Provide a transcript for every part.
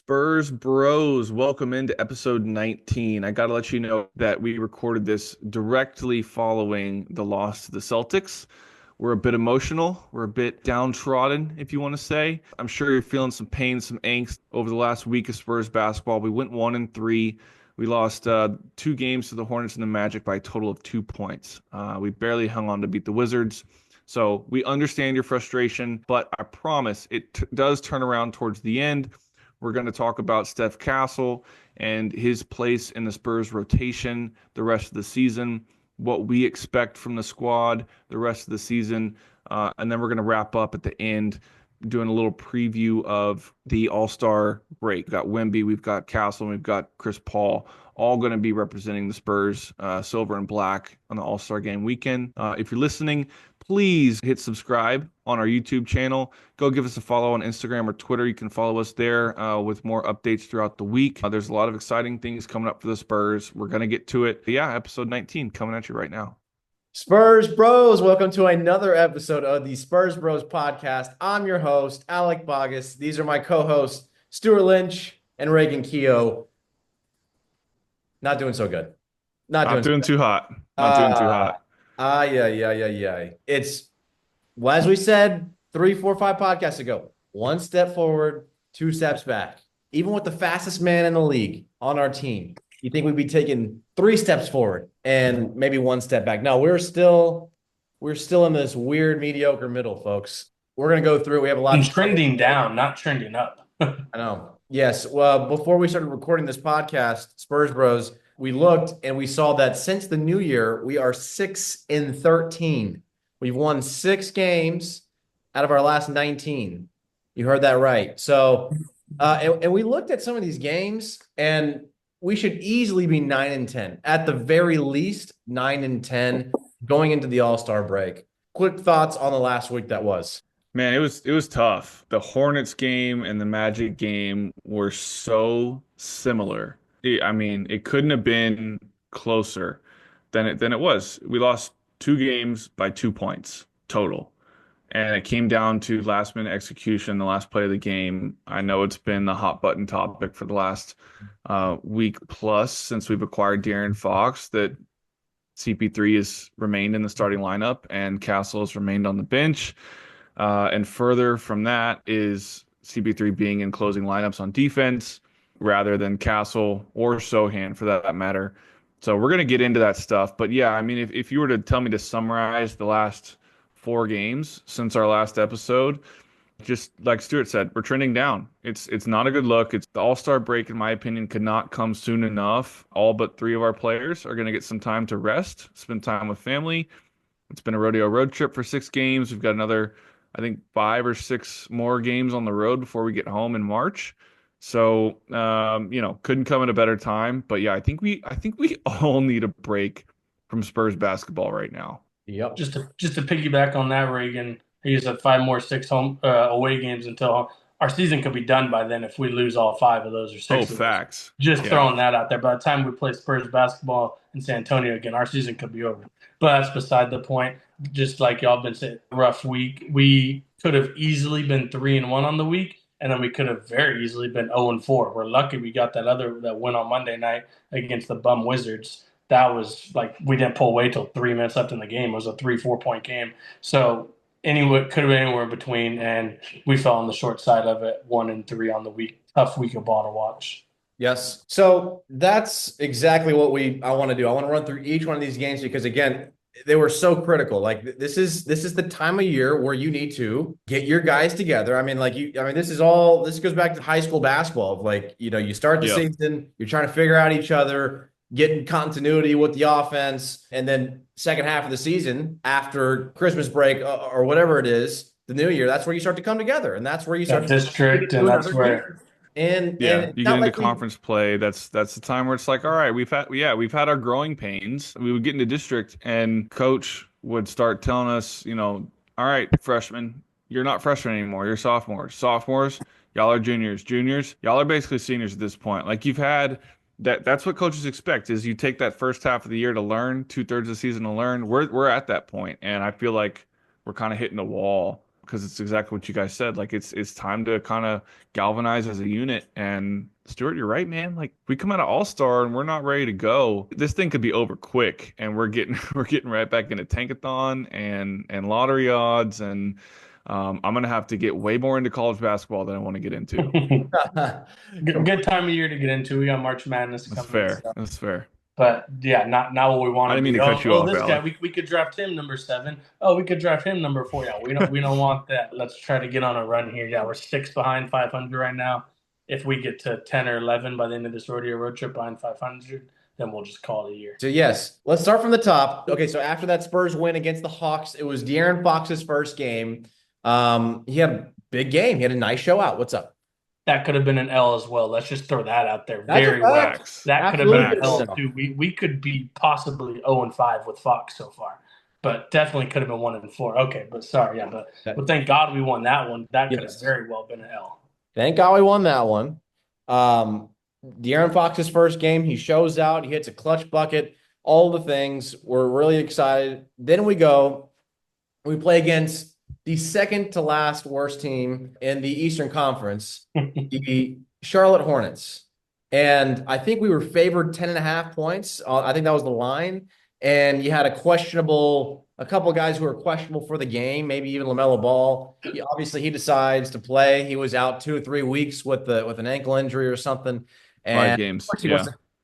Spurs Bros, welcome into episode 19. I got to let you know that we recorded this directly following the loss to the Celtics. We're a bit emotional. We're a bit downtrodden, if you want to say. I'm sure you're feeling some pain, some angst over the last week of Spurs basketball. We went 1-3. We lost 2 games to the Hornets and the Magic by a total of 2 points. We barely hung on to beat the Wizards. So we understand your frustration, but I promise it does turn around towards the end. We're going to talk about Steph Castle and his place in the Spurs rotation the rest of the season, what we expect from the squad the rest of the season, and then we're going to wrap up at the end doing a little preview of the All-Star break. We've got Wemby, we've got Castle, and we've got Chris Paul, all going to be representing the Spurs, silver and black, on the All-Star game weekend. If you're listening, please hit subscribe on our YouTube channel. Go give us a follow on Instagram or Twitter. You can follow us there with more updates throughout the week. There's a lot of exciting things coming up for the Spurs. We're going to get to it. But yeah, episode 19 coming at you right now. Spurs Bros, welcome to another episode of the Spurs Bros podcast. I'm your host, Alec Bogus. These are my co-hosts, Stuart Lynch and Reagan Keogh. Not doing so good. Not doing too hot. Not doing too hot. Yeah. It's, well, as we said 3, 4, 5 podcasts ago, one step forward, 2 steps back. Even with the fastest man in the league on our team, you think we'd be taking 3 steps forward and maybe 1 step back. No, we're still in this weird mediocre middle, folks. We're gonna go through. We have a lot of trending down, not trending up. I know. Yes. Well, before we started recording this podcast, Spurs Bros, we looked and we saw that since the new year, we are 6-13. We've won 6 games out of our last 19. You heard that right. So, and we looked at some of these games, and we should easily be 9-10. At the very least, 9-10 going into the All-Star break. Quick thoughts on the last week that was. Man, it was tough. The Hornets game and the Magic game were so similar. I mean, it couldn't have been closer than it was. We lost 2 games by 2 points total. And it came down to last minute execution, the last play of the game. I know it's been the hot button topic for the last week plus since we've acquired De'Aaron Fox, that CP3 has remained in the starting lineup and Castle has remained on the bench. And further from that is CP3 being in closing lineups on defense rather than Castle or Sohan for that matter. So we're going to get into that stuff. But yeah, I mean, if you were to tell me to summarize the last 4 games since our last episode, just like Stuart said, we're trending down. It's not a good look. It's the All-Star break, in my opinion, could not come soon enough. All but 3 of our players are going to get some time to rest, spend time with family. It's been a rodeo road trip for 6 games. We've got another, I think, 5 or 6 more games on the road before we get home in March. So, couldn't come at a better time. But yeah, I think we all need a break from Spurs basketball right now. Yep. Just to piggyback on that, Reagan, he said 5 more 6 home away games until our season could be done by then if we lose all 5 of those or 6. Oh, facts. Just throwing that out there. By the time we play Spurs basketball in San Antonio again, our season could be over. But that's beside the point. Just like y'all been saying, rough week. We could have easily been 3-1 on the week, and then we could have very easily been 0-4. We're lucky we got that win on Monday night against the bum Wizards. That was like, we didn't pull away till 3 minutes left in the game. It was a 3-4 point game. So anyway, could have been anywhere in between, and we fell on the short side of it, 1-3 on the week. Tough week of ball to watch. Yes. So that's exactly what I want to do. I want to run through each one of these games because, again, they were so critical. Like, this is the time of year where you need to get your guys together. I mean, this goes back to high school basketball of, like, you start the season, you're trying to figure out each other, getting continuity with the offense, and then second half of the season after Christmas break or whatever it is, the new year, that's where you start to come together, and that's where you start district, and that's where. And you get into conference play. That's the time where it's like, all right, we've had our growing pains. We would get into district, and coach would start telling us, all right, freshmen, you're not freshmen anymore. You're sophomores. Sophomores, y'all are juniors. Juniors, y'all are basically seniors at this point. Like, you've had that's what coaches expect, is you take that first half of the year to learn, 2/3 of the season to learn. We're at that point, and I feel like we're kind of hitting a wall because it's exactly what you guys said. Like it's time to kind of galvanize as a unit. And Stuart, you're right, man. Like we come out of All-Star and we're not ready to go. This thing could be over quick, and we're getting we're getting right back into tankathon and lottery odds, and I'm gonna have to get way more into college basketball than I want to get into. Good time of year to get into. We got March Madness That's coming and fair. stuff. That's fair. But yeah, not what we I want didn't to mean be. to cut you off, This guy, Alec. we could draft him number 7. Oh, we could draft him number 4. Yeah, we don't want that. Let's try to get on a run here. Yeah, we're 6 behind 500 right now. If we get to 10 or 11 by the end of this rodeo road trip behind 500, then we'll just call it a year. So yes, let's start from the top. Okay, so after that Spurs win against the Hawks, it was De'Aaron Fox's first game. He had a big game. He had a nice show out. What's up? That could have been an L as well. Let's just throw that out there. That's a Very fact. well. Facts. That could have been an Absolutely. L too. We could be possibly 0-5 with Fox so far, but definitely could have been 1-4. Okay, but sorry, yeah, but thank God we won that one. That could have Yes. very well been an L. Thank God we won that one. De'Aaron Fox's first game, he shows out, he hits a clutch bucket, all the things. We're really excited. Then we play against the second to last worst team in the Eastern Conference, the Charlotte Hornets. And I think we were favored 10.5 points. I think that was the line. And you had a couple of guys who were questionable for the game, maybe even LaMelo Ball. Obviously, he decides to play. He was out 2 or 3 weeks with an ankle injury or something. And 5 games.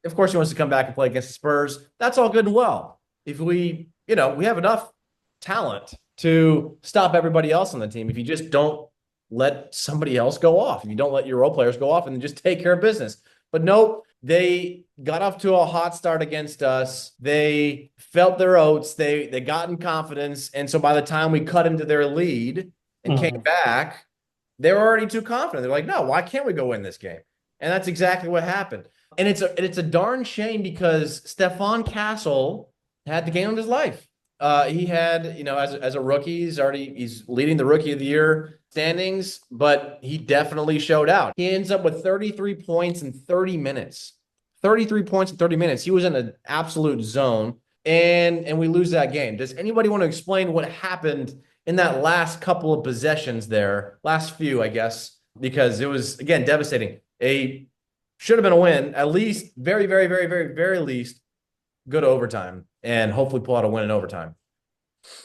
of course, he wants to come back and play against the Spurs. That's all good and well. If we have enough talent to stop everybody else on the team. If you just don't let somebody else go off, if you don't let your role players go off and just take care of business. But nope, they got off to a hot start against us. They felt their oats. They got in confidence. And so by the time we cut into their lead and came back, they were already too confident. They're like, no, why can't we go win this game? And that's exactly what happened. And it's a darn shame because Stephon Castle had the game of his life. He had, as a rookie, he's leading the rookie of the year standings, but he definitely showed out. He ends up with 33 points in 30 minutes. 33 points in 30 minutes. He was in an absolute zone, and we lose that game. Does anybody want to explain what happened in that last couple of possessions there? Last few, I guess, because it was, again, devastating. Should have been a win, at least very, very, very, very, very least go to overtime and hopefully pull out a win in overtime.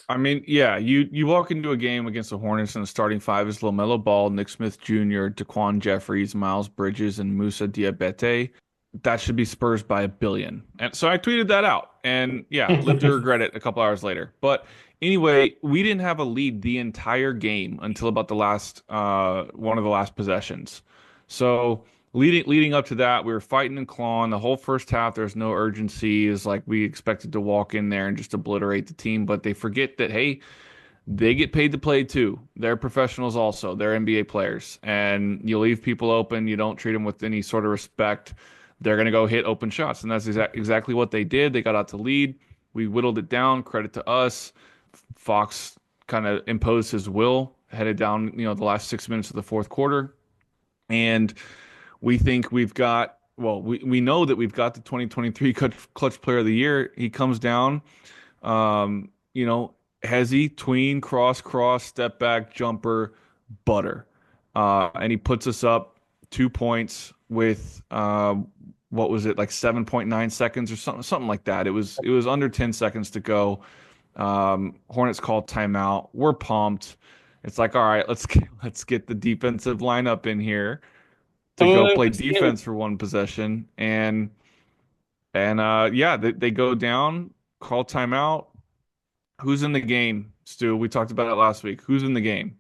I mean, yeah, you walk into a game against the Hornets and the starting 5 is LaMelo Ball, Nick Smith Jr., Daquan Jeffries, Miles Bridges, and Musa Diabete. That should be Spurs by a billion. And so I tweeted that out. And yeah, lived to regret it a couple hours later. But anyway, we didn't have a lead the entire game until about the last one of the last possessions. So leading up to that, we were fighting and clawing the whole first half. There's no urgency. Is like we expected to walk in there and just obliterate the team, but they forget that hey, they get paid to play too. They're professionals also. They're NBA players, and you leave people open. You don't treat them with any sort of respect. They're gonna go hit open shots, and that's exactly what they did. They got out to lead. We whittled it down. Credit to us. Fox kind of imposed his will, headed down the last 6 minutes of the fourth quarter, and we think we've got, well, we know that we've got the 2023 clutch player of the year. He comes down, hezzy, tween, cross, step back, jumper, butter. And he puts us up 2 points with, what was it, like 7.9 seconds or something like that. It was under 10 seconds to go. Hornets call timeout. We're pumped. It's like, all right, let's get the defensive lineup in here to go play defense for one possession, and yeah, they go down, call timeout. Who's in the game, Stu? We talked about it last week. Who's in the game?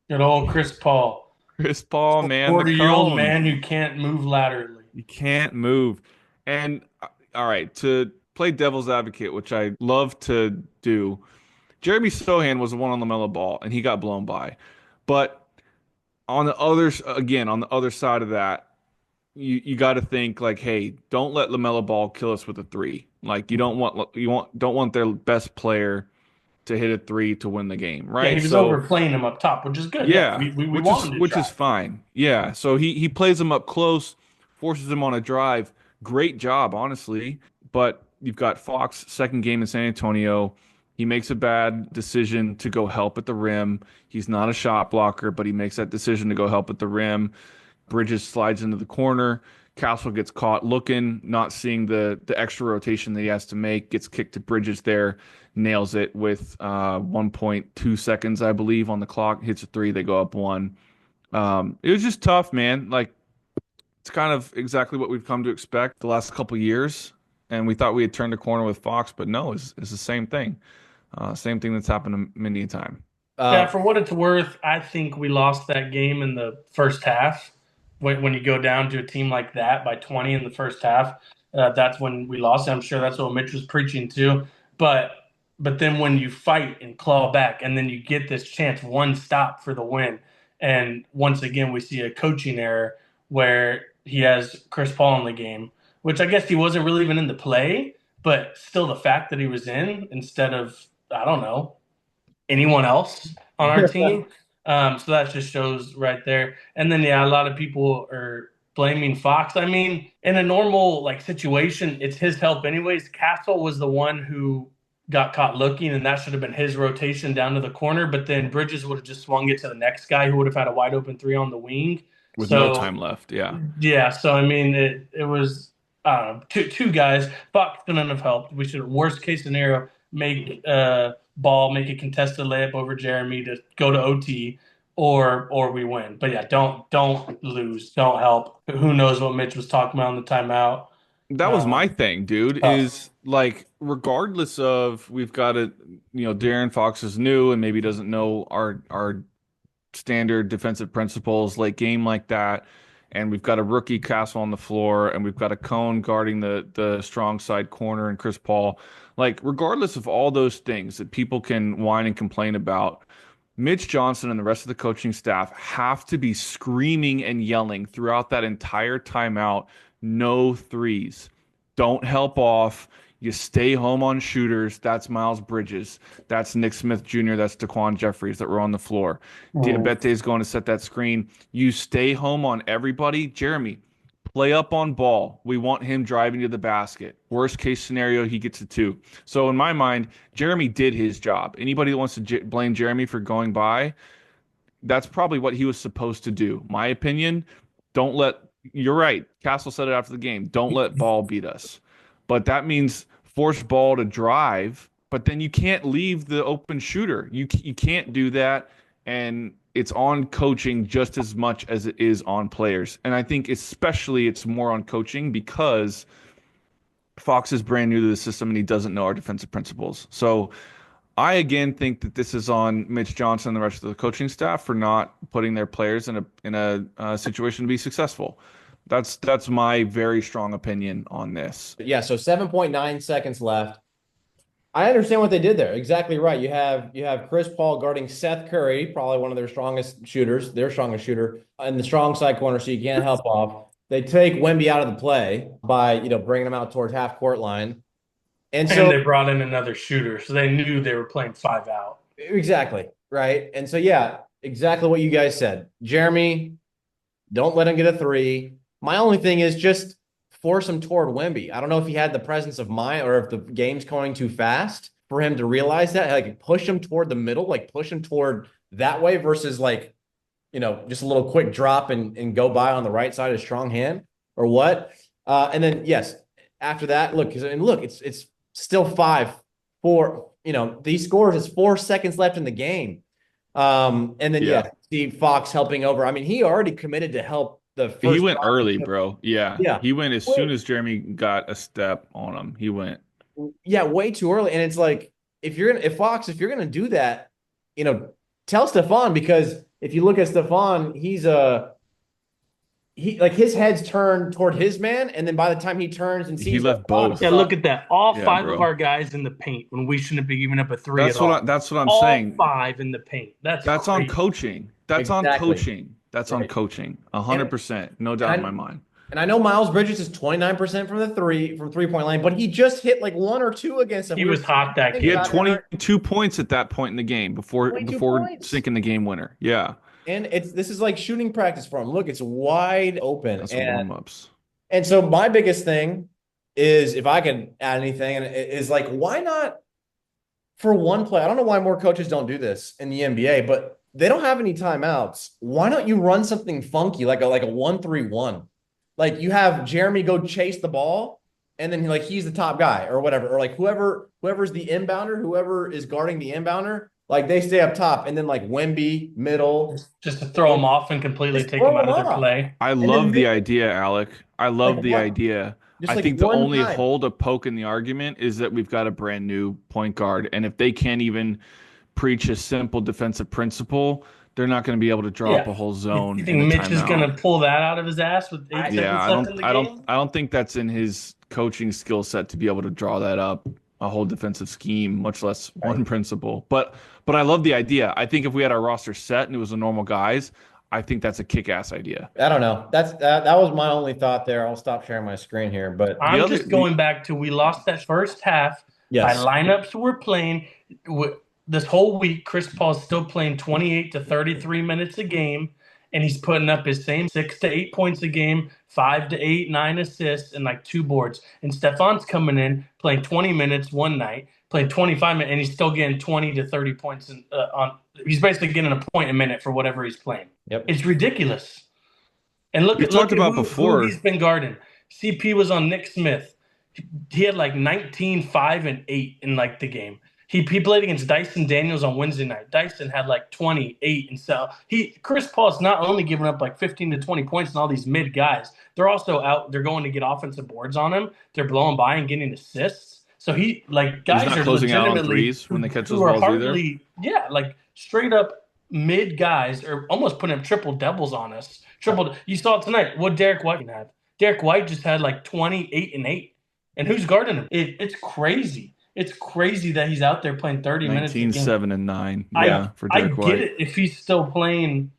Good old Chris Paul. Chris Paul, man, the 40-year-old cone. man who can't move laterally. You can't move. And all right, to play devil's advocate, which I love to do, Jeremy Sohan was the one on LaMelo Ball, and he got blown by. But on the other side of that, you got to think like, hey, don't let LaMelo Ball kill us with a 3. Like don't want their best player to hit a 3 to win the game, right? Yeah, he was overplaying him up top, which is good. Yeah, we want him to which try. is fine. Yeah, so he plays him up close, forces him on a drive. Great job, honestly. But you've got Fox, second game in San Antonio. He makes a bad decision to go help at the rim. He's not a shot blocker, but he makes that decision to go help at the rim. Bridges slides into the corner. Castle gets caught looking, not seeing the extra rotation that he has to make. Gets kicked to Bridges there, nails it with 1.2 seconds, I believe, on the clock. Hits a three. They go up one. It was just tough, man. Like it's kind of exactly what we've come to expect the last couple years, and we thought we had turned a corner with Fox, but no, it's the same thing. Same thing that's happened many a time. Yeah, for what it's worth, I think we lost that game in the first half. When you go down to a team like that by 20 in the first half, that's when we lost. I'm sure that's what Mitch was preaching too. But but then when you fight and claw back, and then you get this chance, one stop for the win, and once again we see a coaching error where he has Chris Paul in the game, which I guess he wasn't really even in the play, but still the fact that he was in instead of, I don't know, anyone else on our team. So that just shows right there. And then yeah, a lot of people are blaming Fox. I mean, in a normal like situation, it's his help anyways. Castle was the one who got caught looking, and that should have been his rotation down to the corner. But then Bridges would have just swung it to the next guy who would have had a wide open three on the wing. With no So time left. Yeah. yeah, so I mean, it was I don't know, two guys. Fox couldn't have helped. We should, worst case scenario, make Ball make a contested layup over Jeremy to go to OT, or we win. But yeah, don't lose, don't help. Who knows what Mitch was talking about on the timeout? That was my thing, dude, Tough. is like regardless of we've got a Darren Fox is new and maybe doesn't know our standard defensive principles late game like that. And we've got a rookie Castle on the floor, and we've got a Cone guarding the strong side corner and Chris Paul. Like, regardless of all those things that people can whine and complain about, Mitch Johnson and the rest of the coaching staff have to be screaming and yelling throughout that entire timeout. No threes. Don't help off. You stay home on shooters. That's Miles Bridges. That's Nick Smith Jr. That's Daquan Jeffries that were on the floor. Diabete is going to set that screen. You stay home on everybody. Jeremy, play up on ball. We want him driving to the basket. Worst case scenario, he gets a two. So in my mind, Jeremy did his job. Anybody that wants to blame Jeremy for going by, that's probably what he was supposed to do. My opinion, don't let, you're right. Castle said it after the game. Don't let Ball beat us. But that means force Ball to drive, but then you can't leave the open shooter. You can't do that, and it's on coaching just as much as it is on players. And I think especially it's more on coaching because Fox is brand new to the system and he doesn't know our defensive principles. So I again think that this is on Mitch Johnson and the rest of the coaching staff for not putting their players in a situation to be successful. That's my very strong opinion on this. Yeah, so 7.9 seconds left. I understand what they did there. Exactly right. You have Chris Paul guarding Seth Curry, probably one of their strongest shooters, their strongest shooter, in the strong side corner, so you can't help off. They take Wemby out of the play by bringing him out towards half court line, and so they brought in another shooter, so they knew they were playing five out. exactly right. And so yeah, exactly what you guys said. Jeremy, don't let him get a three. My only thing is just force him toward Wemby. I don't know if he had the presence of mind or if the game's going too fast for him to realize that. Like push him toward the middle, like push him toward that way versus like, just a little quick drop and go by on the right side of strong hand or what. And then yes, after that, look, it's still 5-4. These scores is 4 seconds left in the game. And then Steve Fox helping over. I mean, he already committed to help the first. He went early, bro. Yeah. Yeah. He went as soon as Jeremy got a step on him. He went. Yeah, way too early. And it's like, if you're gonna do that, tell Stephon, because if you look at Stephon, his head's turned toward his man, and then by the time he turns and sees he left both. Yeah, look at that. All five bro. of our guys in the paint when we shouldn't be giving up a three That's at all. that's what I'm all saying. Five in the paint. That's on crazy. coaching. That's Exactly. on coaching. That's on coaching. 100%. No doubt in my mind. And I know Miles Bridges is 29% from three-point line, but he just hit like one or two against him. He was hot that game. He had 22 points at that point in the game before sinking the game winner. Yeah. And this is like shooting practice for him. Look, it's wide open. That's warm-ups. And so my biggest thing is, if I can add anything, is like, why not for one play, I don't know why more coaches don't do this in the NBA, but they don't have any timeouts. Why don't you run something funky like a 1-3-1? Like you have Jeremy go chase the ball, and then he's the top guy or whatever, or like whoever's the inbounder, whoever is guarding the inbounder, like they stay up top, and then like Wemby middle, Just to throw them off and completely just take them throw out them of their off, play. I and then love the idea, Alec. I like love the what? idea. Just I like think the one only guy. hole to poke in the argument is that we've got a brand new point guard. And if they can't even preach a simple defensive principle, they're not going to be able to draw up Yeah. a whole You zone in think a Mitch is going timeout. to pull that out of his ass with eight Yeah, seconds I left don't in the I don't game? I don't think that's in his coaching skill set to be able to draw that up, a whole defensive scheme, much less Right. one principle. But I love the idea. I think if we had our roster set and it was the normal guys, I think that's a kick-ass idea. I don't know. That was my only thought there. I'll stop sharing my screen here, but The I'm other just going back to we lost that first half by yes. lineups we're playing. This whole week, Chris Paul's still playing 28 to 33 minutes a game, and he's putting up his same 6 to 8 points a game, 5 to 8, 9 assists, and like 2 boards. And Stephon's coming in playing 20 minutes one night, playing 25 minutes, and he's still getting 20 to 30 points on. He's basically getting a point a minute for whatever he's playing. Yep. It's ridiculous. And look we at talked about who he's before. been guarding. CP was on Nick Smith. He had like 19, 5, and 8 in like the game. He played against Dyson Daniels on Wednesday night. Dyson had like 28, and so Chris Paul's not only giving up like 15 to 20 points and all these mid guys, they're also out. They're going to get offensive boards on him. They're blowing by and getting assists. So He's guys not are closing out on legitimately threes when they catch who those are balls either. hardly like straight up mid guys are almost putting up triple doubles on us. You saw it tonight. What Derek White can have. Derek White just had like 28 and 8. And who's guarding him? It's crazy. It's crazy that he's out there playing 30 minutes a 19, game. 7, and 9. I Yeah, for I Derek get White. it if he's still playing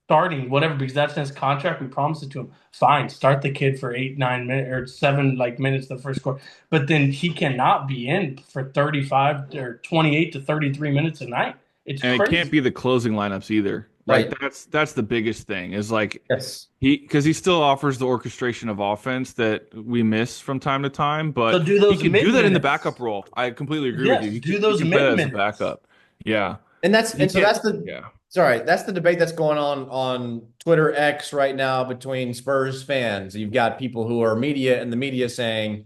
starting, whatever, because that's in his contract. We promised it to him. Fine, start the kid for 8, 9 minutes or 7 minutes the first quarter. But then he cannot be in for 35 or 28 to 33 minutes a night. It's And it can't crazy. be the closing lineups either. Right. Like that's the biggest thing is like Yes. because he still offers the orchestration of offense that we miss from time to time, So but do he those can mid do that in the minutes. backup role. I completely agree with you. Yes, He do can, those he can play that mid as a minutes. backup. Yeah. And He so can't, that's the yeah. sorry, that's the debate that's going on Twitter X right now between Spurs fans. You've got people who are media and the media saying,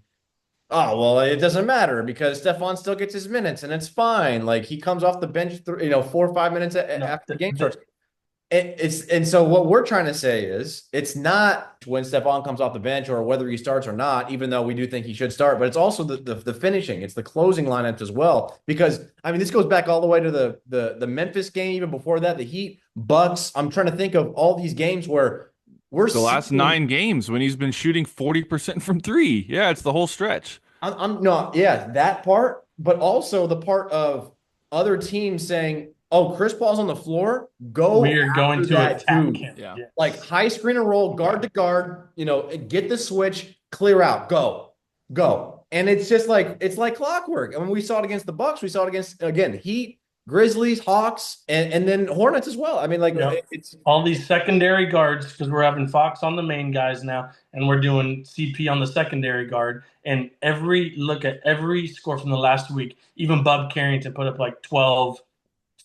"Oh, well, it doesn't matter because Stephon still gets his minutes and it's fine. Like he comes off the bench, 4 or 5 minutes No, after the game starts." And so what we're trying to say is it's not when Stephon comes off the bench or whether he starts or not, even though we do think he should start, but it's also the finishing. It's the closing lineups as well. Because I mean, this goes back all the way to the Memphis game, even before that, the Heat, Bucks. I'm trying to think of all these games where we're The last seeing, 9 games when he's been shooting 40% from three. Yeah, it's the whole stretch. I'm no, yeah, that part, but also the part of other teams saying, "Oh, Chris Paul's on the floor, go we are going after to that attack too." him. Yeah. Yes. Like high screen and roll, guard to guard, get the switch, clear out, go. And it's just like it's like clockwork. I mean, we saw it against the Bucks, we saw it against again Heat, Grizzlies, Hawks, and then Hornets as well. I mean, like Yep. it's All these secondary guards because we're having Fox on the main guys now, and we're doing CP on the secondary guard. And look at every score from the last week. Even Bub Carrington put up like 12,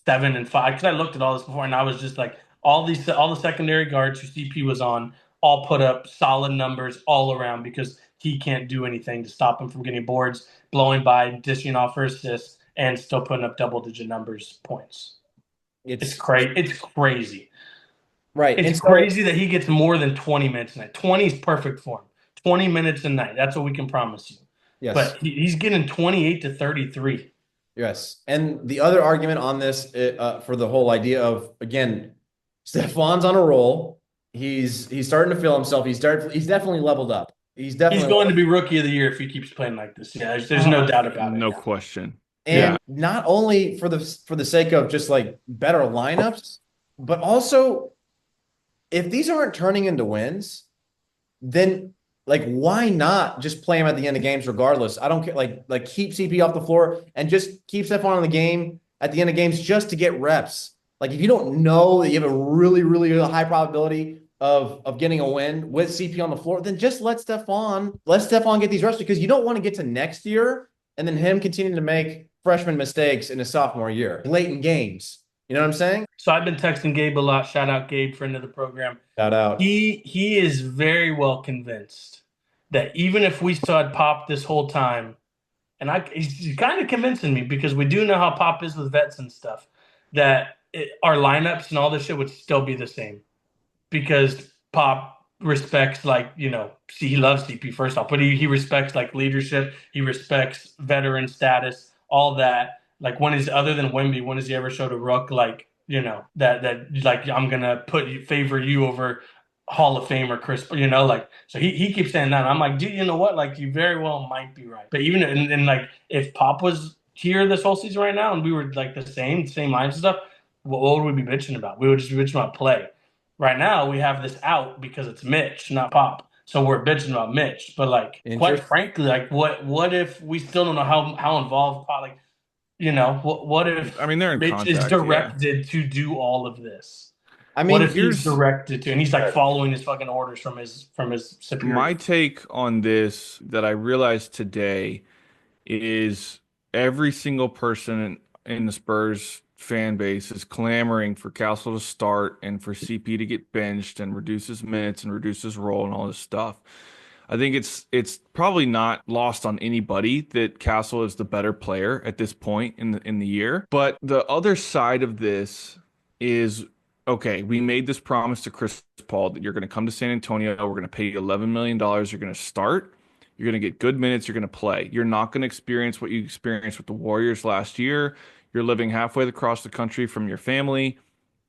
7, and 5. Because I looked at all this before, and I was just like, all the secondary guards who CP was on all put up solid numbers all around because he can't do anything to stop him from getting boards, blowing by, dishing off for assists, and still putting up double-digit numbers points. It's crazy. It's crazy. right. It's And so, crazy that he gets more than 20 minutes a night. 20 is perfect for him. 20 minutes a night. That's what we can promise you. yes. But he's getting 28 to 33. Yes. And the other argument on this for the whole idea of, again, Stephon's on a roll. He's starting to feel himself. He's definitely leveled up. He's definitely going to be rookie of the year if he keeps playing like this. Yeah, there's no doubt about it. No question. And not only for the sake of just like better lineups, but also if these aren't turning into wins, then like why not just play him at the end of games regardless? I don't care. Like keep CP off the floor and just keep Stephon in the game at the end of games just to get reps. Like if you don't know that you have a really, really high probability of getting a win with CP on the floor, then just let Stephon get these reps because you don't want to get to next year and then him continue to make freshman mistakes in his sophomore year, late in games. You know what I'm saying? So I've been texting Gabe a lot. Shout out Gabe, friend of the program. Shout out. He is very well convinced that even if we still had Pop this whole time, and he's kind of convincing me because we do know how Pop is with vets and stuff, that our lineups and all this shit would still be the same because Pop respects, like, see, he loves CP first off, but he respects like leadership, he respects veteran status, all that. Like, other than Wemby, when has he ever showed a Rook like, that like, I'm gonna favor you over Hall of Famer Chris, like, so he keeps saying that. And I'm like, dude, you know what? Like, you very well might be right. But even and like, if Pop was here this whole season right now and we were like the same lines and stuff, what would we be bitching about? We would just be bitching about play. Right now, we have this out because it's Mitch, not Pop. So we're bitching about Mitch. But like, quite frankly, like, what if we still don't know how involved Pop? Like, what if I mean, they're in Mitch contact, is directed to do all of this? I mean, what if he's directed to, and he's like following his fucking orders from his superior? My take on this that I realized today is every single person in the Spurs fan base is clamoring for Castle to start and for CP to get benched and reduce his minutes and reduce his role and all this stuff. I think it's probably not lost on anybody that Castle is the better player at this point in the year. But the other side of this is, okay, we made this promise to Chris Paul that you're going to come to San Antonio, we're going to pay you $11 million, you're going to start, you're going to get good minutes, you're going to play. You're not going to experience what you experienced with the Warriors last year. You're living halfway across the country from your family.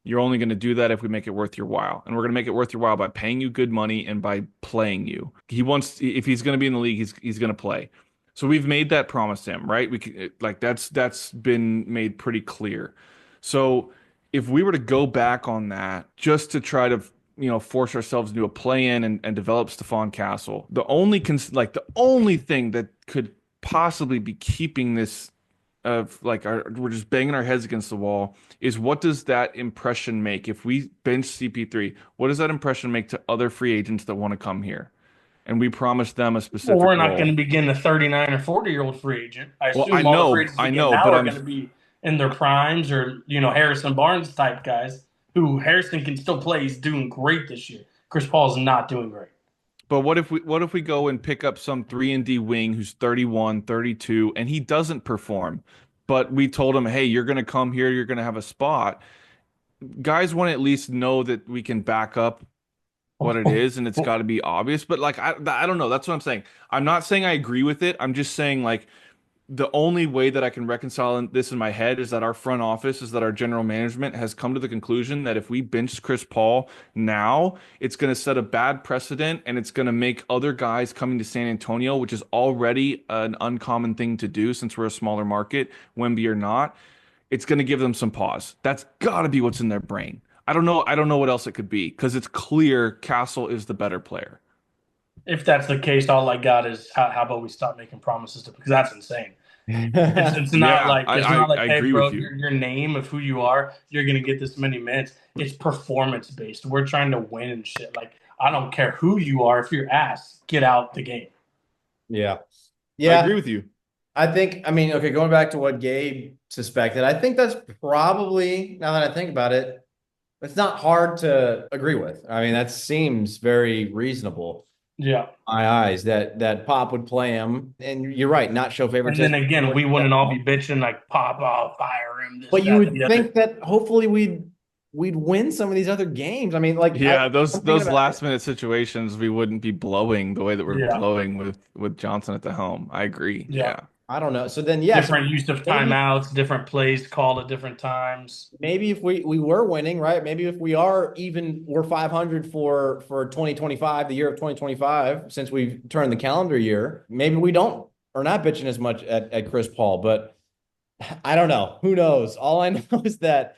You're only going to do that if we make it worth your while. And we're going to make it worth your while by paying you good money and by playing you. If he's going to be in the league, he's going to play. So we've made that promise to him, right? That's been made pretty clear. So if we were to go back on that just to try to, force ourselves into a play-in and develop Stephon Castle, the only thing that could possibly be keeping this we're just banging our heads against the wall is, what does that impression make if we bench CP3? What does that impression make to other free agents that want to come here? And we promise them a specific Well, we're not role. going to begin a 39 or 40-year-old free agent. I assume I all know, the free agents now are going to be in their primes, or Harrison Barnes type guys. Who Harrison can still play. He's doing great this year. Chris Paul's not doing great. But what if we go and pick up some 3-and-D wing who's 31, 32, and he doesn't perform? But we told him, hey, you're going to come here, you're going to have a spot. Guys want to at least know that we can back up what it is, and it's got to be obvious. But like, I don't know. That's what I'm saying. I'm not saying I agree with it. I'm just saying, like, the only way that I can reconcile this in my head is that our front office, is that our general management has come to the conclusion that if we bench Chris Paul now, it's going to set a bad precedent, and it's going to make other guys coming to San Antonio, which is already an uncommon thing to do since we're a smaller market, Wemby or not, it's going to give them some pause. That's got to be what's in their brain. I don't know what else it could be, because it's clear Castle is the better player. If that's the case, all I got is how about we stop making promises because that's insane. It's not hey, bro, your name of who you are, you're gonna get this many minutes. It's performance based. We're trying to win and shit. Like, I don't care who you are. If you're ass, get out the game. Yeah. I agree with you. Okay, going back to what Gabe suspected, I think that's probably, now that I think about it, it's not hard to agree with. I mean, that seems very reasonable. Yeah. My eyes that Pop would play him, and you're right, not show favoritism. And then again, we wouldn't all be bitching like, Pop, I'll fire him. But you would think that hopefully we'd win some of these other games. I mean, like, those last minute situations, we wouldn't be blowing the way that we're blowing with Johnson at the helm. I agree. Yeah. I don't know. So then, different use of timeouts, different plays called at different times. Maybe if we were winning, right? Maybe if we're 500 for 2025, the year of 2025, since we've turned the calendar year, maybe we are not bitching as much at Chris Paul. But I don't know. Who knows? All I know is that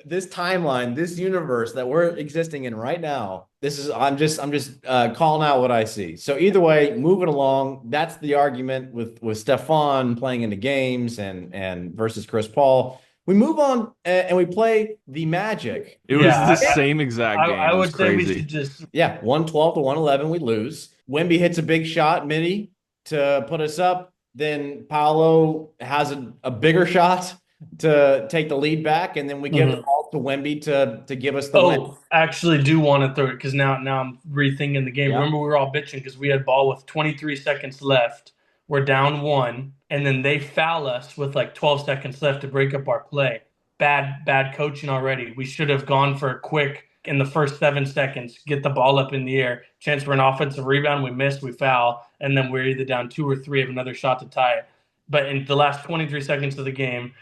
this timeline, this universe that we're existing in right now, I'm just calling out what I see. So either way, moving along, that's the argument with Stephon playing into games and versus Chris Paul. We move on and we play the Magic. It was the same exact game. I would say we should just 112 to 111, we lose. Wemby hits a big shot, midi, to put us up. then Paolo has a bigger shot to take the lead back, and then we give the Mhm. ball to Wemby to give us the win. Oh, actually, do want to throw it because now I'm rethinking the game. Yeah. Remember, we were all bitching because we had ball with 23 seconds left. We're down one, and then they foul us with like 12 seconds left to break up our play. Bad coaching already. We should have gone for a quick in the first 7 seconds, get the ball up in the air, chance for an offensive rebound. We miss, we foul, and then we're either down two or three, have another shot to tie it. But in the last 23 seconds of the game,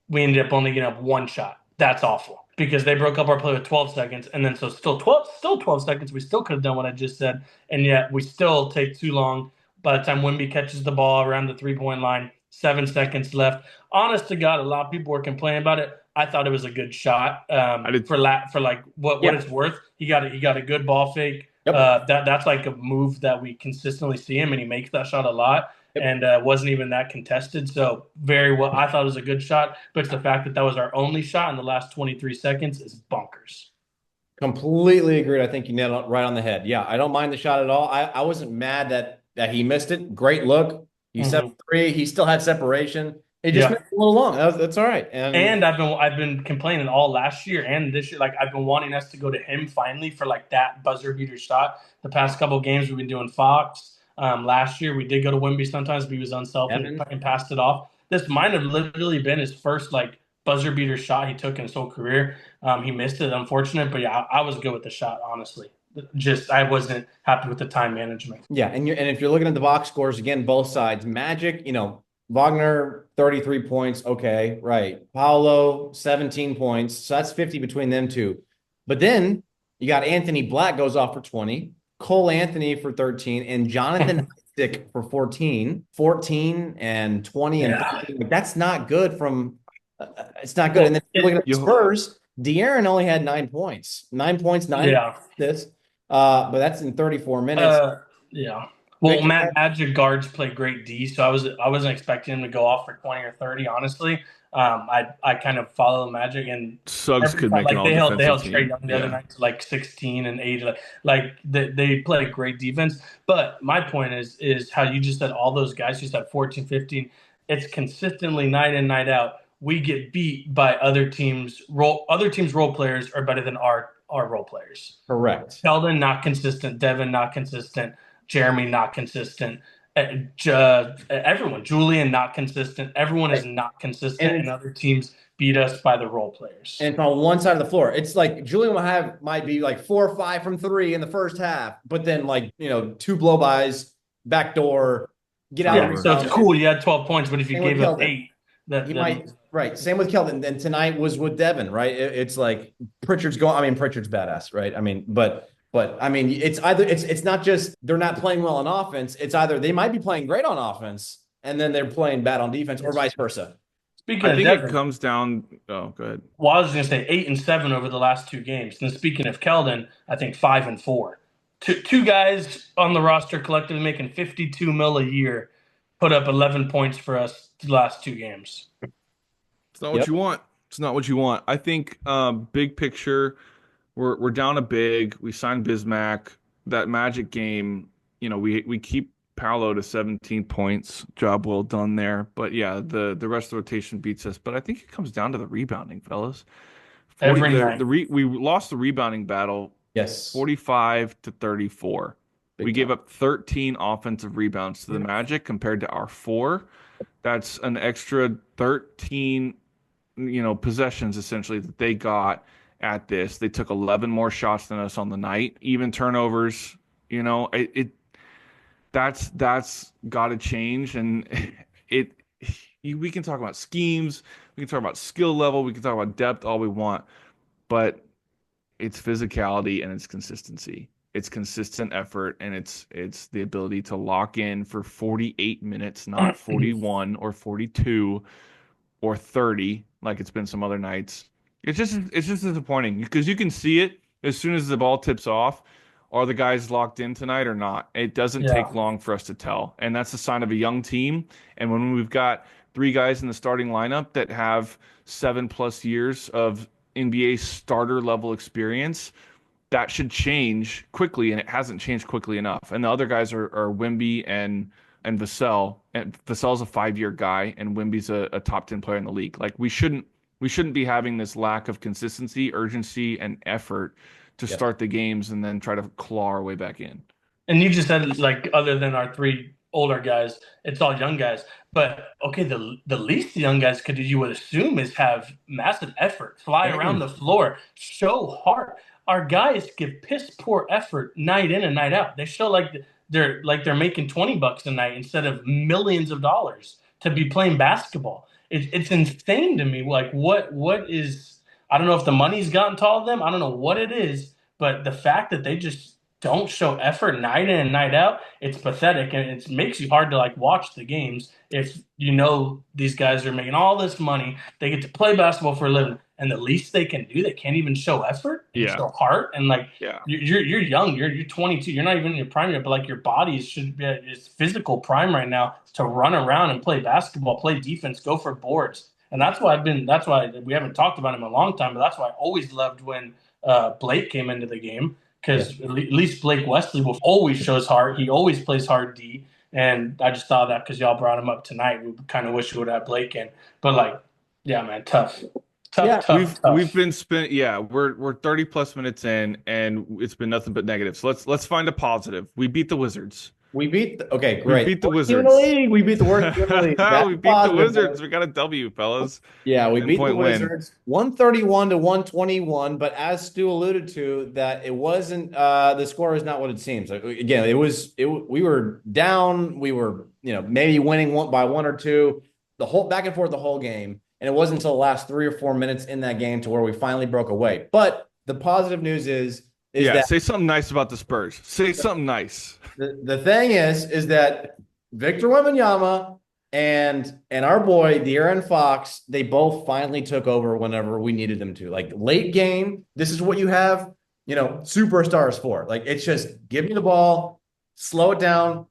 we ended up only getting up one shot. That's awful because they broke up our play with 12 seconds, and then so still 12 seconds. We still could have done what I just said, and yet we still take too long. By the time Wemby catches the ball around the 3 point line, 7 seconds left. Honest to God, a lot of people were complaining about it. I thought it was a good shot I did. for like what Yeah. it's worth. He got a good ball fake. Yep. That's like a move that we consistently see him, and he makes that shot a lot Yep. and wasn't even that contested. So very well, I thought it was a good shot, but the fact that that was our only shot in the last 23 seconds is bonkers. Completely agreed. I think you nailed it right on the head. Yeah, I don't mind the shot at all. I wasn't mad that he missed it. Great look. He set Mm-hmm. three. He still had separation. It just Yeah. missed a little long. That's all right. And And I've been complaining all last year and this year. Like I've been wanting us to go to him finally for like that buzzer beater shot. The past couple of games we've been doing Fox. Last year we did go to Wemby sometimes, but he was unselfish Evan, and passed it off. This might have literally been his first like buzzer beater shot he took in his whole career. He missed it, unfortunate, but yeah, I was good with the shot, honestly. Just I wasn't happy with the time management. yeah, and if you're looking at the box scores again, both sides, Magic, Wagner 33 points, okay, right. Paolo 17 points, so that's 50 between them two. But then you got Anthony Black goes off for 20, Cole Anthony for 13, and Jonathan Isaac for 14, 14 and 20 and Yeah. 13. But that's not good from. It's not good. Well, And then if you're looking at the You Spurs, De'Aaron only had 9 points, 9 points, nine yeah. assists. But that's in 34 minutes. Uh, yeah. Well, Victor, Magic guards play great D, so I wasn't expecting him to go off for 20 or 30. Honestly, I kind of follow the Magic, and Suggs every could time make an like all they defensive held Trey team. Young the other Yeah. night to like 16 and 8. Like they play great defense. But my point is how you just said all those guys. You said 14, 15. It's consistently night in night out. We get beat by other teams. Other teams' role players are better than our role players. correct. Sheldon not consistent, Devin not consistent, Jeremy not consistent, everyone, Julian not consistent. Everyone is Right. not And consistent, and it's other teams beat us by the role players. and it's on one side of the floor. It's like Julian might be like 4 or 5 from three in the first half, but then like two blow bys, backdoor, get out of the Yeah, Turnover. so it's rebound. cool. You had 12 points, but if you Same with gave up Keldon. 8, that, He that might right. Same with Keldon. And tonight was with Devin, right? It's like Pritchard's going. I mean, Pritchard's badass, right? I mean, but I mean, it's not just they're not playing well on offense. It's either they might be playing great on offense and then they're playing bad on defense, or vice versa. speaking I of think it Devin, comes down. Oh, go ahead. well, I was going to say 8 and 7 over the last 2 games. And speaking of Keldon, I think 5 and 4. Two guys on the roster collectively making 52 mil a year put up 11 points for us the last 2 games. It's not what Yep. you want. It's not what you want. I think big picture, we're down a big. We signed Bismack. That Magic game, we keep Paolo to 17 points. Job well done there. But yeah, the rest of the rotation beats us. But I think it comes down to the rebounding, fellas. 40 Every night. we lost the rebounding battle Yes. 45 to 34. Big We gave time. up 13 offensive rebounds to the Magic compared to our 4. That's an extra 13, possessions essentially that they got at this. They took 11 more shots than us on the night. Even turnovers, that's got to change. And it we can talk about schemes, we can talk about skill level, we can talk about depth all we want, but it's physicality and it's consistency. It's consistent effort and it's the ability to lock in for 48 minutes, not 41 or 42 or 30 like it's been some other nights. It's just disappointing because you can see it as soon as the ball tips off. Are the guys locked in tonight or not? It doesn't Yeah. take long for us to tell. And that's a sign of a young team. And when we've got 3 guys in the starting lineup that have 7+ years of NBA starter level experience, that should change quickly, and it hasn't changed quickly enough. And the other guys are Wemby and and Vassell's a 5-year guy, and Wemby's a top 10 player in the league. Like we shouldn't be having this lack of consistency, urgency, and effort to Yep. start the games and then try to claw our way back in. And you just said like other than our three older guys, it's all young guys. But okay, the least the young guys could you would assume is have massive effort, fly around the floor, show heart. Our guys give piss poor effort night in and night out. They show like they're making $20 a night instead of millions of dollars to be playing basketball. It's insane to me. Like what is I don't know if the money's gotten to all of them. I don't know what it is, but the fact that they just don't show effort night in and night out, it's pathetic, and it makes you hard to like watch the games if you know these guys are making all this money. They get to play basketball for a living, and the least they can do, they can't even show effort and Yeah. show heart. And like Yeah. you're young, you're 22, you're not even in your prime yet, but like your body should be at its physical prime right now to run around and play basketball, play defense, go for boards. And that's why we haven't talked about him in a long time, but that's why I always loved when Blake came into the game because at least Blake Wesley will always shows heart. He always plays hard D. And I just thought that because y'all brought him up tonight, we kind of wish we would have Blake in. But like, yeah, man, tough. Yeah, We've been spent we're 30 plus minutes in and it's been nothing but negative. So let's find a positive. We beat the Wizards. Okay, We great. beat the Worst team in Wizards. the league. We beat the worst team in the league. That's We beat the positive, Wizards. boys. We got a W, fellas. Yeah, we beat the 10-point win. Wizards 131 to 121. But as Stu alluded to, that it wasn't the score is not what it seems. Like, again, we were down. We were maybe winning by one or two. The whole back and forth the whole game, and it wasn't until the last 3 or 4 minutes in that game to where we finally broke away. But the positive news is that say something nice about the Spurs. Say something nice. the thing is that Victor Wembanyama and our boy De'Aaron Fox, they both finally took over whenever we needed them to. Like late game, this is what you have, superstars for. Like it's just give me the ball, slow it down,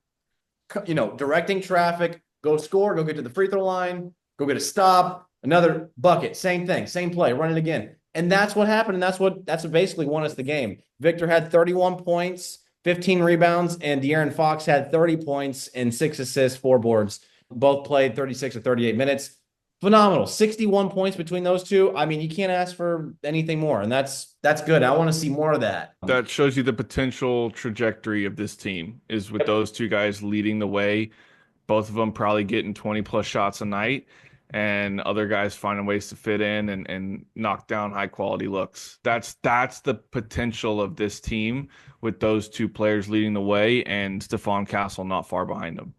directing traffic, go score, go get to the free throw line, go get a stop, another bucket, same thing, same play, run it again. And that's what happened, and that's what basically won us the game. Victor had 31 points, 15 rebounds, and De'Aaron Fox had 30 points and 6 assists, 4 boards. Both played 36 or 38 minutes. Phenomenal. 61 points between those two. I mean, you can't ask for anything more, and that's good. I want to see more of that. That shows you the potential trajectory of this team is with those two guys leading the way. Both of them probably getting 20 plus shots a night, and other guys finding ways to fit in and knock down high quality looks. That's the potential of this team with those two players leading the way and Stephon Castle not far behind them.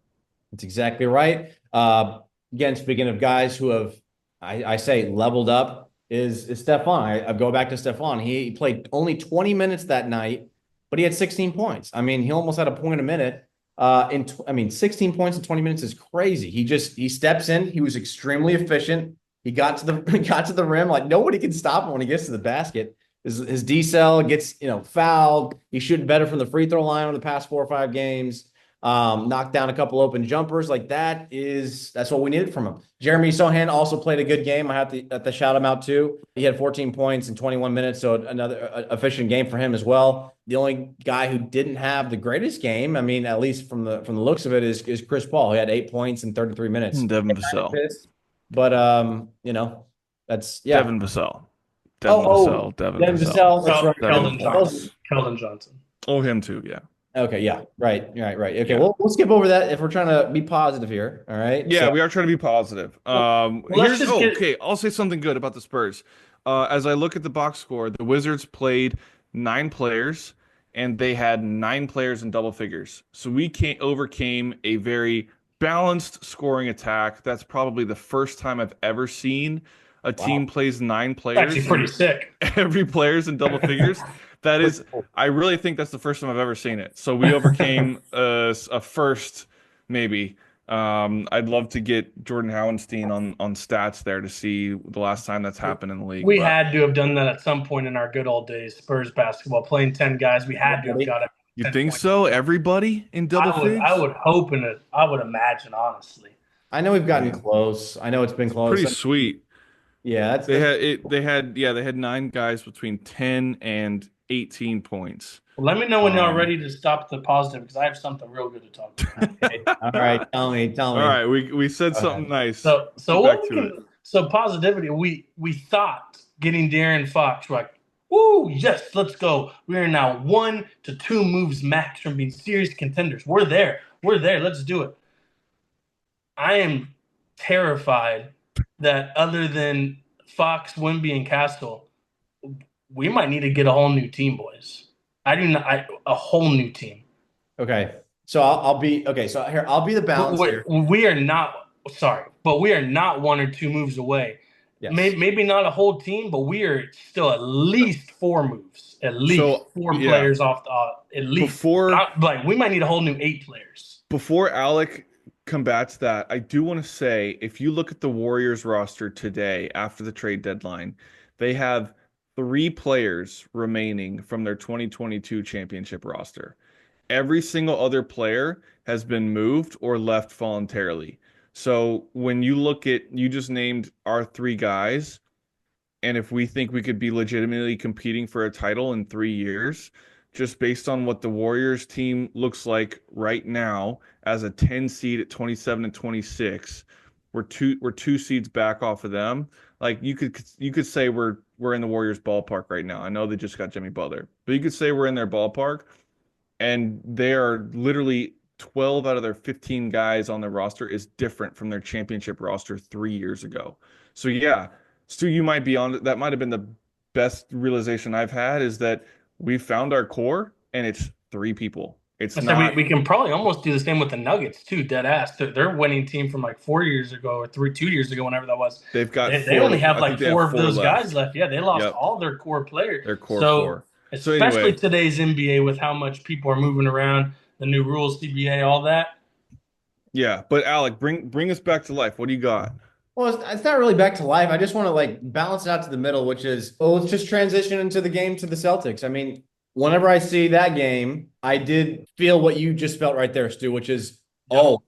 That's exactly right. Again, speaking of guys who have, I say leveled up, is Stephon. I go back to Stephon. He played only 20 minutes that night, but he had 16 points. I mean, he almost had a point a minute. 16 points in 20 minutes is crazy. He steps in. He was extremely efficient. He got to the rim. Like nobody can stop him when he gets to the basket. His D-cell gets fouled. He's shooting better from the free throw line over the past 4 or 5 games. Knocked down a couple open jumpers. Like that's what we needed from him. Jeremy Sohan also played a good game. I have to shout him out too. He had 14 points in 21 minutes, so another efficient game for him as well. The only guy who didn't have the greatest game, I mean, at least from the looks of it, is Chris Paul. He had 8 points in 33 minutes. Devin Vassell. But that's Devin Vassell. Devin Vassell. Devin Vassell. That's right. Keldon Johnson. Oh, him too. Yeah. Okay. Yeah. Right. Okay. Yeah. We'll skip over that if we're trying to be positive here. All right. Yeah, we are trying to be positive. Okay, I'll say something good about the Spurs. As I look at the box score, the Wizards played 9 players, and they had 9 players in double figures. So we overcame a very balanced scoring attack. That's probably the first time I've ever seen a team plays 9 players. Actually, pretty sick. Every player's in double figures. That is, I really think that's the first time I've ever seen it. So we overcame a first, maybe. I'd love to get Jordan Howenstein on stats there to see the last time that's happened in the league. We had to have done that at some point in our good old days, Spurs basketball, playing 10 guys. We had to have got it. You think so? Everybody in double figures? I would hope I would imagine, honestly. I know we've gotten close. I know it's been close. Pretty sweet. Yeah, they had 9 guys between 10 and 18 points. Well, let me know when y'all are ready to stop the positive because I have something real good to talk about. Okay. All right, tell me. All right, we said something nice. So Get back to it. So positivity. We thought getting De'Aaron Fox, we're like, woo, yes, let's go. We are now 1 to 2 moves max from being serious contenders. We're there. Let's do it. I am terrified that other than Fox, Wemby, and Castle, we might need to get a whole new team, boys. A whole new team. Okay. So I'll be okay. So here I'll be the balance here. We are not sorry, but we are not 1 or 2 moves away. Yes. Maybe not a whole team, but we are still at least 4 moves, at least 4 players off the at least. Like we might need a whole new 8 players. Before Alec combats that, I do want to say if you look at the Warriors roster today after the trade deadline, they have 3 players remaining from their 2022 championship roster. Every single other player has been moved or left voluntarily. So when you look at, you just named our 3 guys, and if we think we could be legitimately competing for a title in 3 years, just based on what the Warriors team looks like right now as a 10 seed at 27 and 26, we're two seeds back off of them. Like you could say we're in the Warriors ballpark right now. I know they just got Jimmy Butler, but you could say we're in their ballpark, and they are literally 12 out of their 15 guys on their roster is different from their championship roster 3 years ago. So yeah, Stu, you might be on. That might have been the best realization I've had is that we found our core, and it's 3 people. It's not. We can probably almost do the same with the Nuggets too. Dead ass. They're winning team from like 4 years ago or 2 years ago, whenever that was. They've got. They only have like 4 of those guys left. Yeah, they lost all their core players. Their core 4. Especially today's NBA with how much people are moving around, the new rules, CBA, all that. Yeah, but Alec, bring us back to life. What do you got? Well, it's not really back to life. I just want to like balance it out to the middle, which is, let's just transition into the game to the Celtics. I mean, whenever I see that game, I did feel what you just felt right there, Stu, which is,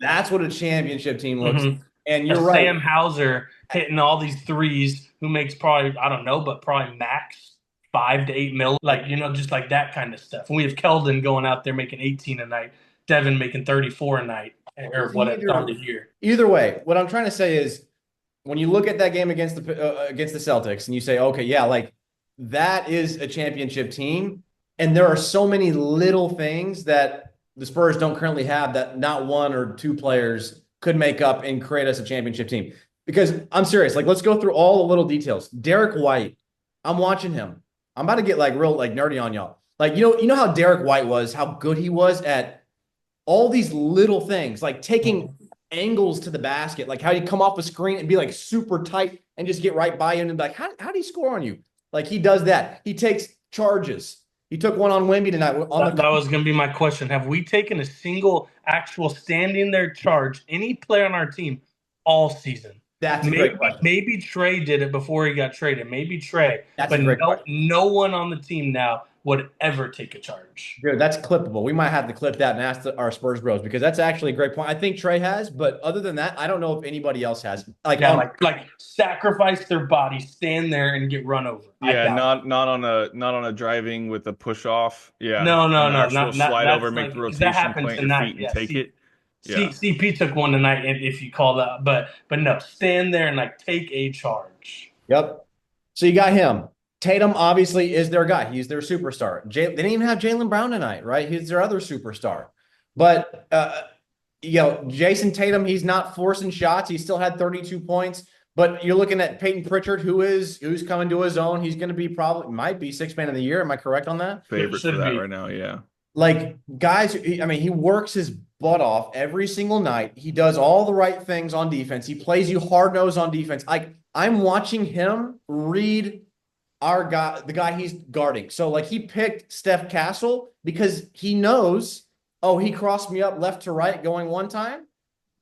that's what a championship team looks. Mm-hmm. And you're right. Sam Hauser hitting all these threes, who makes probably, I don't know, but probably max 5 to 8 mil, like, just like that kind of stuff. And we have Keldon going out there making 18 a night, Devin making 34 a night, or whatever the year. Either way, what I'm trying to say is, when you look at that game against the Celtics and you say, okay, yeah, like that is a championship team, and there are so many little things that the Spurs don't currently have that not 1 or 2 players could make up and create us a championship team. Because I'm serious, like let's go through all the little details. Derek White, I'm watching him. I'm about to get like real like nerdy on y'all. Like you know how Derek White was, how good he was at all these little things, like taking angles to the basket, like how you come off a screen and be like super tight and just get right by him and be like, how do you score on you? Like he does that. He takes charges. He took one on Wemby tonight. That was going to be my question. Have we taken a single actual standing there charge, any player on our team all season? That's a great question. Maybe Trey did it before he got traded. Maybe Trey. That's a great question. No one on the team now would ever take a charge. Dude, that's clippable. We might have to clip that and ask our Spurs bros, because that's actually a great point. I think Trey has, but other than that, I don't know if anybody else has. Like sacrifice their body, stand there and get run over. Yeah, not on a driving with a push off. Yeah, no, not slide over, make the rotation, plant your feet, and take it. Yeah. CP took one tonight, if you call that, but no, stand there and like take a charge. Yep. So you got him. Tatum obviously is their guy. He's their superstar. They didn't even have Jaylen Brown tonight, right? He's their other superstar. But Jason Tatum, he's not forcing shots. He still had 32 points. But you're looking at Peyton Pritchard, who's coming to his own. He's going to be might be 6th man of the year. Am I correct on that? Favorite for that right now, yeah. Like guys, he works his butt off every single night. He does all the right things on defense. He plays you hard nose on defense. I'm watching him read our guy, the guy he's guarding. So like he picked Stephon Castle because he knows, he crossed me up left to right going one time.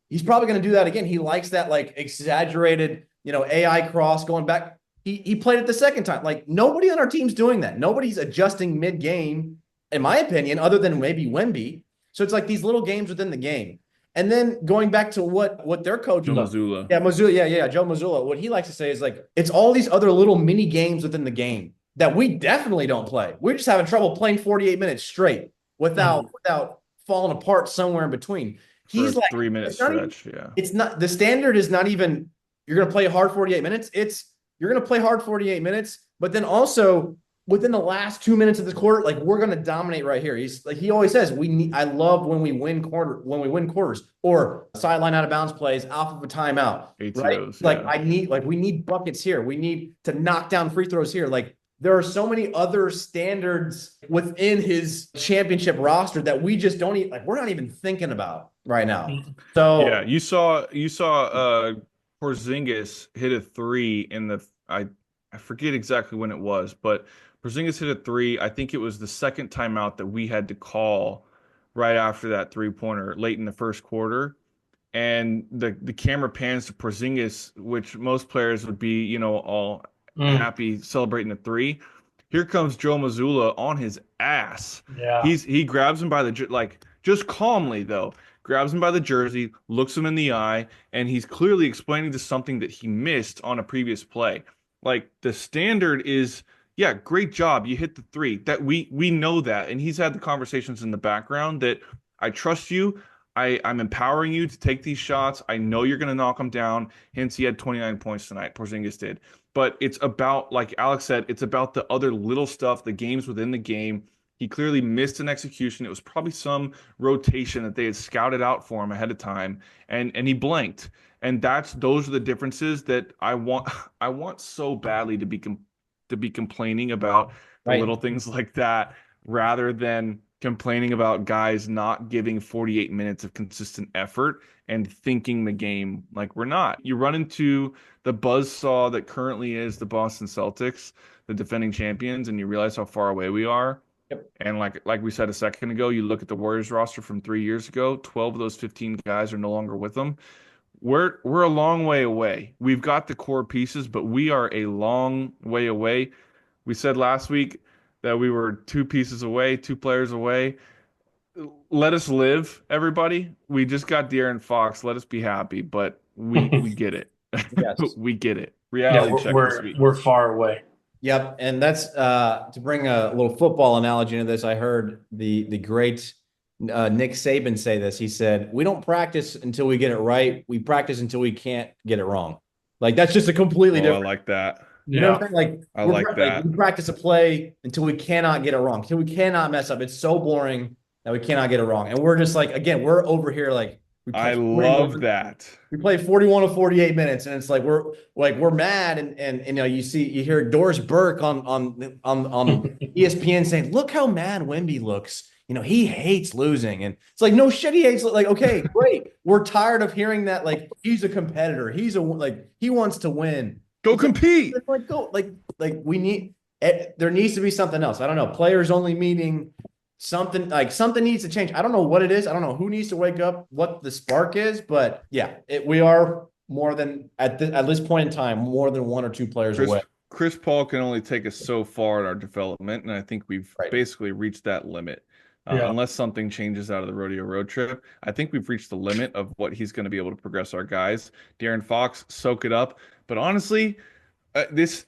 He's probably going to do that again. He likes that like exaggerated, AI cross going back. He played it the second time. Like nobody on our team's doing that. Nobody's adjusting mid-game, in my opinion, other than maybe Wemby. So it's like these little games within the game. And then going back to what their coach Joe Mazzulla. Yeah, Mazzulla. Yeah, Joe Mazzulla. What he likes to say is like, it's all these other little mini games within the game. that we definitely don't play. We're just having trouble playing 48 minutes straight without falling apart somewhere in between. For a He's like, 3 minute it's not even, stretch. Yeah. it's not the standard is not even you're gonna play hard 48 minutes. It's you're gonna play hard 48 minutes, but then also within the last 2 minutes of the quarter, like we're gonna dominate right here. He's like he always says, we need I love when we win quarters or sideline out of bounds plays off of a timeout, right? ATOs. Like Yeah. we need buckets here. We need to knock down free throws here. Like there are so many other standards within his championship roster that we just don't even like we're not even thinking about right now. Yeah. So You saw Porzingis hit a three in the I forget exactly when it was, but Porzingis hit a three. I think it was the second timeout that we had to call right after that 3-pointer late in the first quarter. And the camera pans to Porzingis, which most players would be, all Mm, happy celebrating the three. Here comes Joe Mazzulla on his ass. yeah. He grabs him by the like just calmly though, grabs him by the jersey, looks him in the eye, and he's clearly explaining to something that he missed on a previous play. Like the standard is, yeah, great job, you hit the three. That we know that, and he's had the conversations in the background that I trust you. I'm empowering you to take these shots. I know you're going to knock them down. Hence, he had 29 points tonight. Porzingis did. But it's about, like Alex said, it's about the other little stuff, the games within the game. He clearly missed an execution. It was probably some rotation that they had scouted out for him ahead of time, and he blanked. And those are the differences that I want. I want so badly to be complaining about the right. little things like that rather than complaining about guys not giving 48 minutes of consistent effort and thinking the game like we're not. You run into the buzzsaw that currently is the Boston Celtics, the defending champions, and you realize how far away we are. Yep. And like we said a second ago, you look at the Warriors roster from 3 years ago, 12 of those 15 guys are no longer with them. We're a long way away. We've got the core pieces, but we are a long way away. We said last week that we were two pieces away, two players away. Let us live, everybody. We just got De'Aaron Fox. Let us be happy, but we get it. Yes. We get it. Yeah, Reality we're check this we're, week. we're far away. Yep. And that's to bring a little football analogy into this. I heard the great Nick Saban say this. He said, "We don't practice until we get it right. We practice until we can't get it wrong." Like that's just a completely Oh, I different. like that. You know what Yeah. I'm saying? Like I like that. we practice a play until we cannot get it wrong, until we cannot mess up. It's so boring that we cannot get it wrong. And we're just like, again, we're over here like we play I love 41, that. we play 41 of 48 minutes, and it's like we're mad, and you hear Doris Burke on ESPN saying, "Look how mad Wemby looks." He hates losing, and it's like no shit, he hates like okay, great. We're tired of hearing that like he's a competitor, he wants to win. Go compete. It's like go like we need there needs to be something else. I don't know. Players only meeting something needs to change. I don't know what it is. I don't know who needs to wake up, what the spark is, but yeah, we are more than at this point in time, more than one or two players Chris away. Chris Paul can only take us so far in our development, and I think we've Right. basically reached that limit. Yeah. Unless something changes out of the rodeo road trip, I think we've reached the limit of what he's going to be able to progress our guys. De'Aaron Fox, soak it up. But honestly, this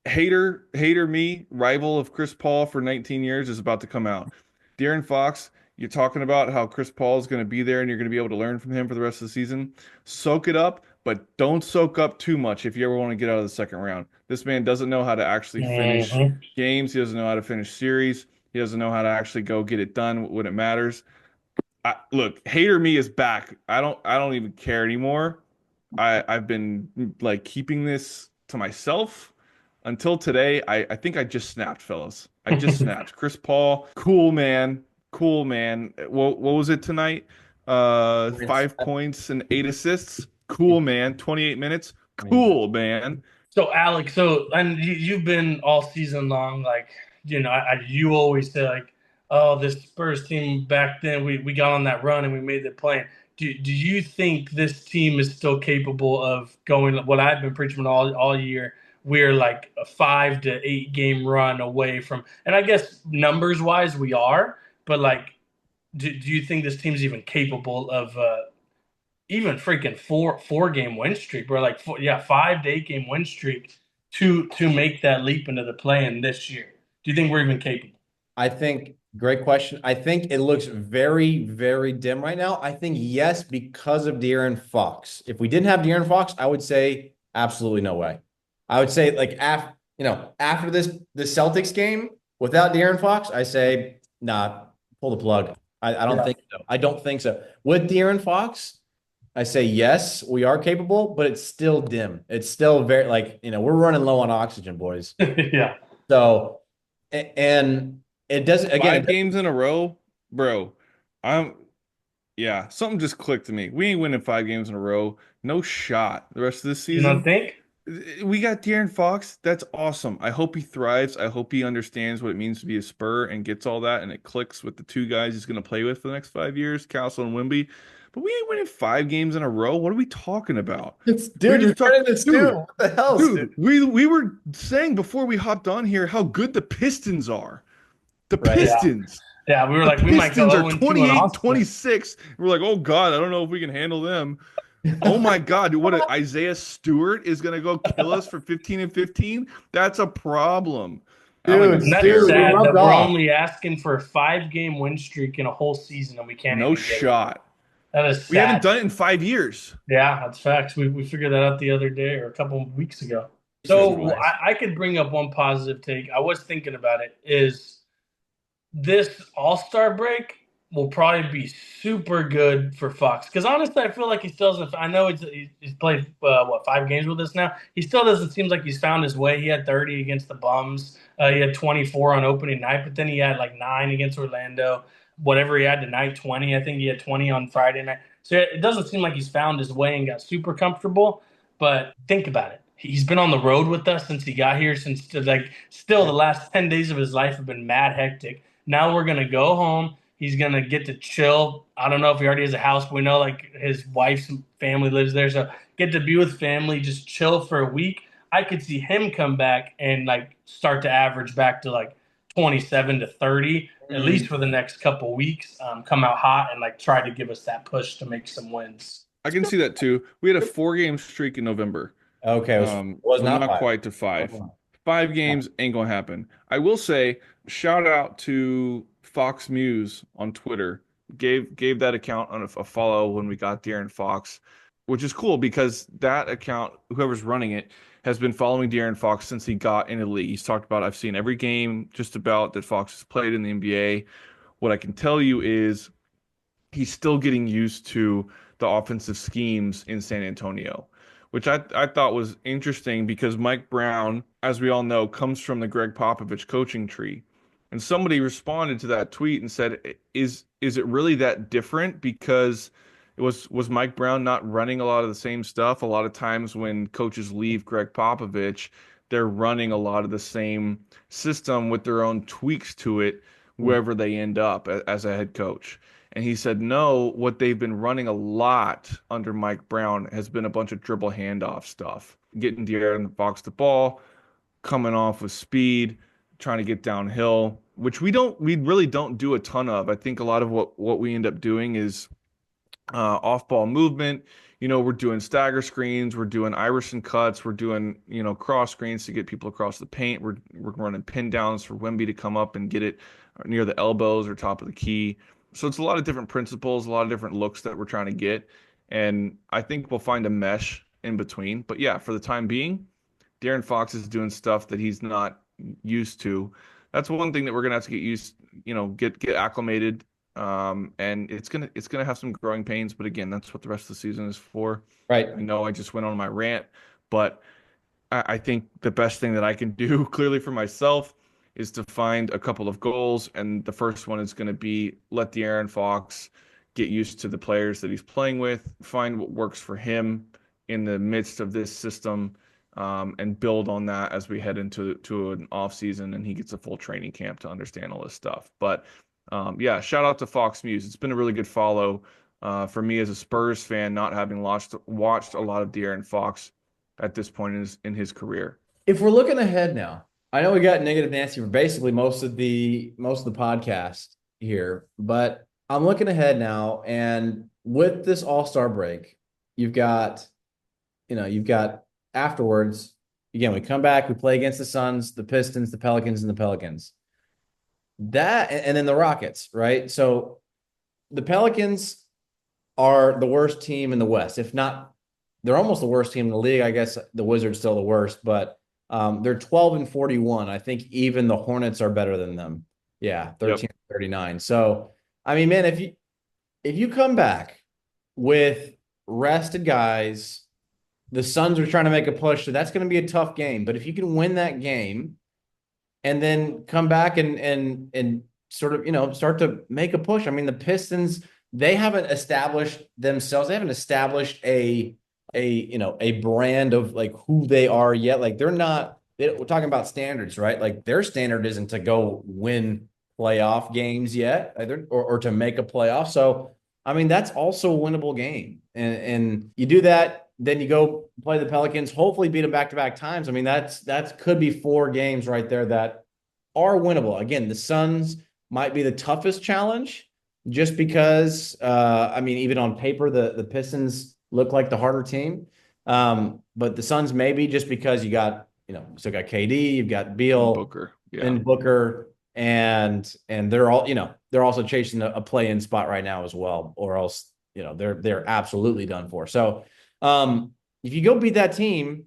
hater me rival of Chris Paul for 19 years is about to come out. De'Aaron Fox, you're talking about how Chris Paul is going to be there and you're going to be able to learn from him for the rest of the season. Soak it up, but don't soak up too much if you ever want to get out of the second round. This man doesn't know how to actually finish Mhm. games. He doesn't know how to finish series. He doesn't know how to actually go get it done when it matters. Look, hater me is back. I don't even care anymore. I've been like keeping this to myself until today. I think I just snapped, fellas. I just snapped. Chris Paul, cool man, cool man. What was it tonight? 5 points and 8 assists. Cool man. 28 minutes. Cool man. So Alex, and you've been all season long, like you always say like, oh, this Spurs team back then we got on that run and we made the play. Do you think this team is still capable of going? What I've been preaching all year, we're like a 5 to 8 game run away from, and I guess numbers wise we are, but like, do you think this team's even capable of even freaking four game win streak, bro? Like 5 to 8 game win streak to make that leap into the play-in this year? Do you think we're even capable? I think great question. I think it looks very, very dim right now. I think yes, because of De'Aaron Fox. If we didn't have De'Aaron Fox, I would say absolutely no way. I would say like after this Celtics game without De'Aaron Fox, I say nah, pull the plug. I don't Yeah. think so. I don't think so. With De'Aaron Fox, I say yes, we are capable, but it's still dim. It's still very we're running low on oxygen, boys. Yeah. So and it doesn't again. Five games in a row, bro. I'm Yeah, something just clicked to me. We ain't winning 5 games in a row. No shot. The rest of this You don't season. think? We got De'Aaron Fox. That's awesome. I hope he thrives. I hope he understands what it means to be a Spur and gets all that and it clicks with the two guys he's going to play with for the next 5 years, Castle and Wemby. But we ain't winning 5 games in a row. What are we talking about? Dude, you're turning this dude, What the hell, dude. dude? We were saying before we hopped on here how good the Pistons are. The Right. Yeah. Pistons. Yeah, we were The like, we might go Pistons are 0-2 on 28 and Austin. 26. We're like, oh God, I don't know if we can handle them. Oh my God, Isaiah Stewart is gonna go kill us for 15 and 15? That's a problem. I'm gonna Dude, be And that's dude, we terrible. sad that rubbed we're off. only asking for a 5-game win streak in a whole season and we can't No even get it. shot. That is We haven't sad. done it in 5 years. Yeah, that's facts. We figured that out the other day or a couple of weeks ago. Good So lord. I could bring up one positive take. I was thinking about it is this All-Star break will probably be super good for Fox because honestly, I feel like he still doesn't. I know he's played 5 games with us now. He still doesn't seem like he's found his way. He had 30 against the Bums. He had 24 on opening night, but then he had like 9 against Orlando. Whatever he had tonight, 20. I think he had 20 on Friday night. So it doesn't seem like he's found his way and got super comfortable. But think about it. He's been on the road with us since he got here. Since like still the last 10 days of his life have been mad hectic. Now we're gonna go home. He's gonna get to chill. I don't know if he already has a house, but we know like his wife's family lives there, so get to be with family, just chill for a week. I could see him come back and like start to average back to like 27 to 30 at least for the next couple weeks. Come out hot and like try to give us that push to make some wins. I can see that too. We had a 4 game streak in November. Okay, it was So not not five. quite to five. 5 games ain't gonna happen. I will say, shout out to Fox Muse on Twitter. Gave that account on a follow when we got De'Aaron Fox, which is cool because that account, whoever's running it, has been following De'Aaron Fox since he got in the league. He's talked about, I've seen every game just about that Fox has played in the NBA. What I can tell you is he's still getting used to the offensive schemes in San Antonio, which I thought was interesting because Mike Brown, as we all know, comes from the Greg Popovich coaching tree. And somebody responded to that tweet and said, is it really that different? Because was Mike Brown not running a lot of the same stuff? A lot of times when coaches leave Greg Popovich, they're running a lot of the same system with their own tweaks to it wherever they end up as a head coach. And he said, no, what they've been running a lot under Mike Brown has been a bunch of dribble handoff stuff, getting De'Aaron Fox the ball, coming off with speed, trying to get downhill, which we really don't do a ton of. I think a lot of what we end up doing is off-ball movement. We're doing stagger screens, we're doing Iverson cuts, we're doing, cross screens to get people across the paint. We're running pin downs for Wemby to come up and get it near the elbows or top of the key. So it's a lot of different principles, a lot of different looks that we're trying to get. And I think we'll find a mesh in between. But yeah, for the time being, De'Aaron Fox is doing stuff that he's not used to. That's one thing that we're gonna have to get used, get acclimated. And it's gonna have some growing pains, but again, that's what the rest of the season is for. Right. I know I just went on my rant, but I think the best thing that I can do clearly for myself is to find a couple of goals, and the first one is going to be let De'Aaron Fox get used to the players that he's playing with, find what works for him in the midst of this system, and build on that as we head into an off season and he gets a full training camp to understand all this stuff. But yeah, shout out to Fox Muse. It's been a really good follow for me as a Spurs fan, not having watched a lot of De'Aaron Fox at this point in his career. If we're looking ahead now, I know we got negative Nancy for basically most of the podcast here, but I'm looking ahead now, and with this All-Star break, you've got afterwards, again, we come back, we play against the Suns, the Pistons, the Pelicans, and the Pelicans. That and then the Rockets, right? So the Pelicans are the worst team in the West. If not, they're almost the worst team in the league. I guess the Wizards still the worst, but they're 12 and 41. I think even the Hornets are better than them. Yeah, Yep. 13 and 39. So, I mean, man, if you come back with rested guys, the Suns are trying to make a push, so that's going to be a tough game. But if you can win that game and then come back and sort of, start to make a push. I mean, the Pistons, they haven't established themselves. They haven't established a brand of like who they are yet. Like we're talking about standards, right? Like their standard isn't to go win playoff games yet, either, or to make a playoff. So, I mean, that's also a winnable game. And you do that, then you go play the Pelicans, hopefully beat them back-to-back times. I mean, that could be 4 games right there that are winnable. Again, the Suns might be the toughest challenge just because I mean, even on paper, the Pistons look like the harder team. But the Suns maybe just because still got KD, you've got And Beal Booker. Yeah. and Booker, and they're all, they're also chasing a play-in spot right now as well, or else, they're absolutely done for. So if you go beat that team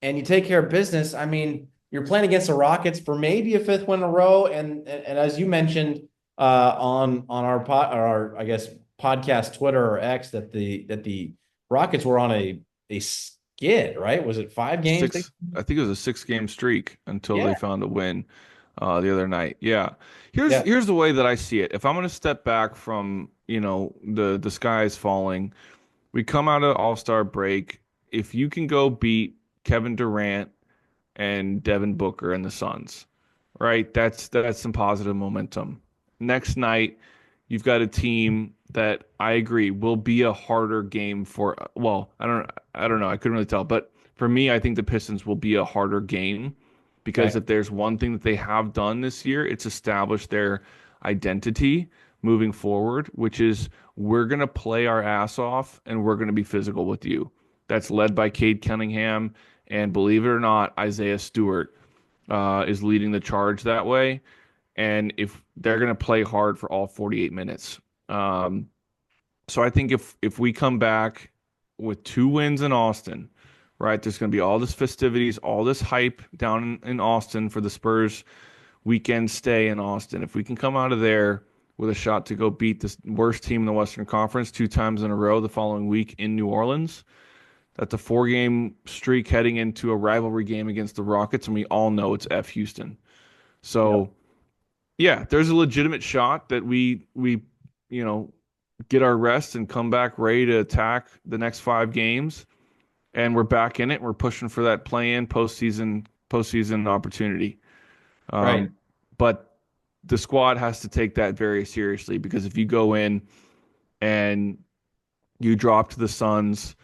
and you take care of business, I mean, you're playing against the Rockets for maybe a 5th win in a row, and as you mentioned on our I guess podcast Twitter or X that the Rockets were on a skid, right? Was it 5 games? I think it was a 6 game streak until Yeah, they found a win the other night. Yeah. yeah, Here's the way that I see it. If I'm going to step back from, the sky is falling, we come out of All-Star break. If you can go beat Kevin Durant and Devin Booker and the Suns, right? That's some positive momentum. Next night, you've got a team that I agree will be a harder game for. Well, I don't know. I couldn't really tell, but for me, I think the Pistons will be a harder game because okay, if there's one thing that they have done this year, it's established their identity moving forward, which is we're going to play our ass off and we're going to be physical with you. That's led by Cade Cunningham, and believe it or not, Isaiah Stewart is leading the charge that way. And if they're going to play hard for all 48 minutes. Um, so I think if we come back with 2 wins in Austin, right, there's going to be all this festivities, all this hype down in Austin for the Spurs weekend stay in Austin. If we can come out of there with a shot to go beat the worst team in the Western Conference 2 times in a row the following week in New Orleans, that's a 4 game streak heading into a rivalry game against the Rockets, and we all know it's F Houston. yep, So yeah, there's a legitimate shot that we you know get our rest and come back ready to attack the next 5 games, and we're back in it. We're pushing for that play-in postseason opportunity. right, Um, but the squad has to take that very seriously because if you go in and you drop to the Suns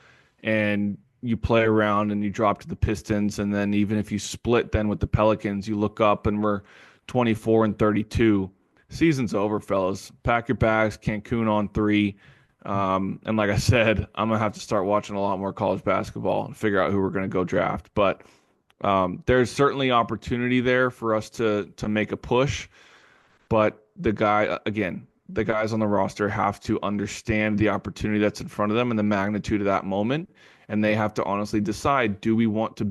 and you play around and you drop to the Pistons, and then even if you split then with the Pelicans, you look up and we're 24 and 32. Season's over, fellas. Pack your bags, Cancun on 3. And like I said, I'm gonna have to start watching a lot more college basketball and figure out who we're gonna go draft. But there's certainly opportunity there for us to make a push. But the guys on the roster have to understand the opportunity that's in front of them and the magnitude of that moment, and they have to honestly decide: do we want to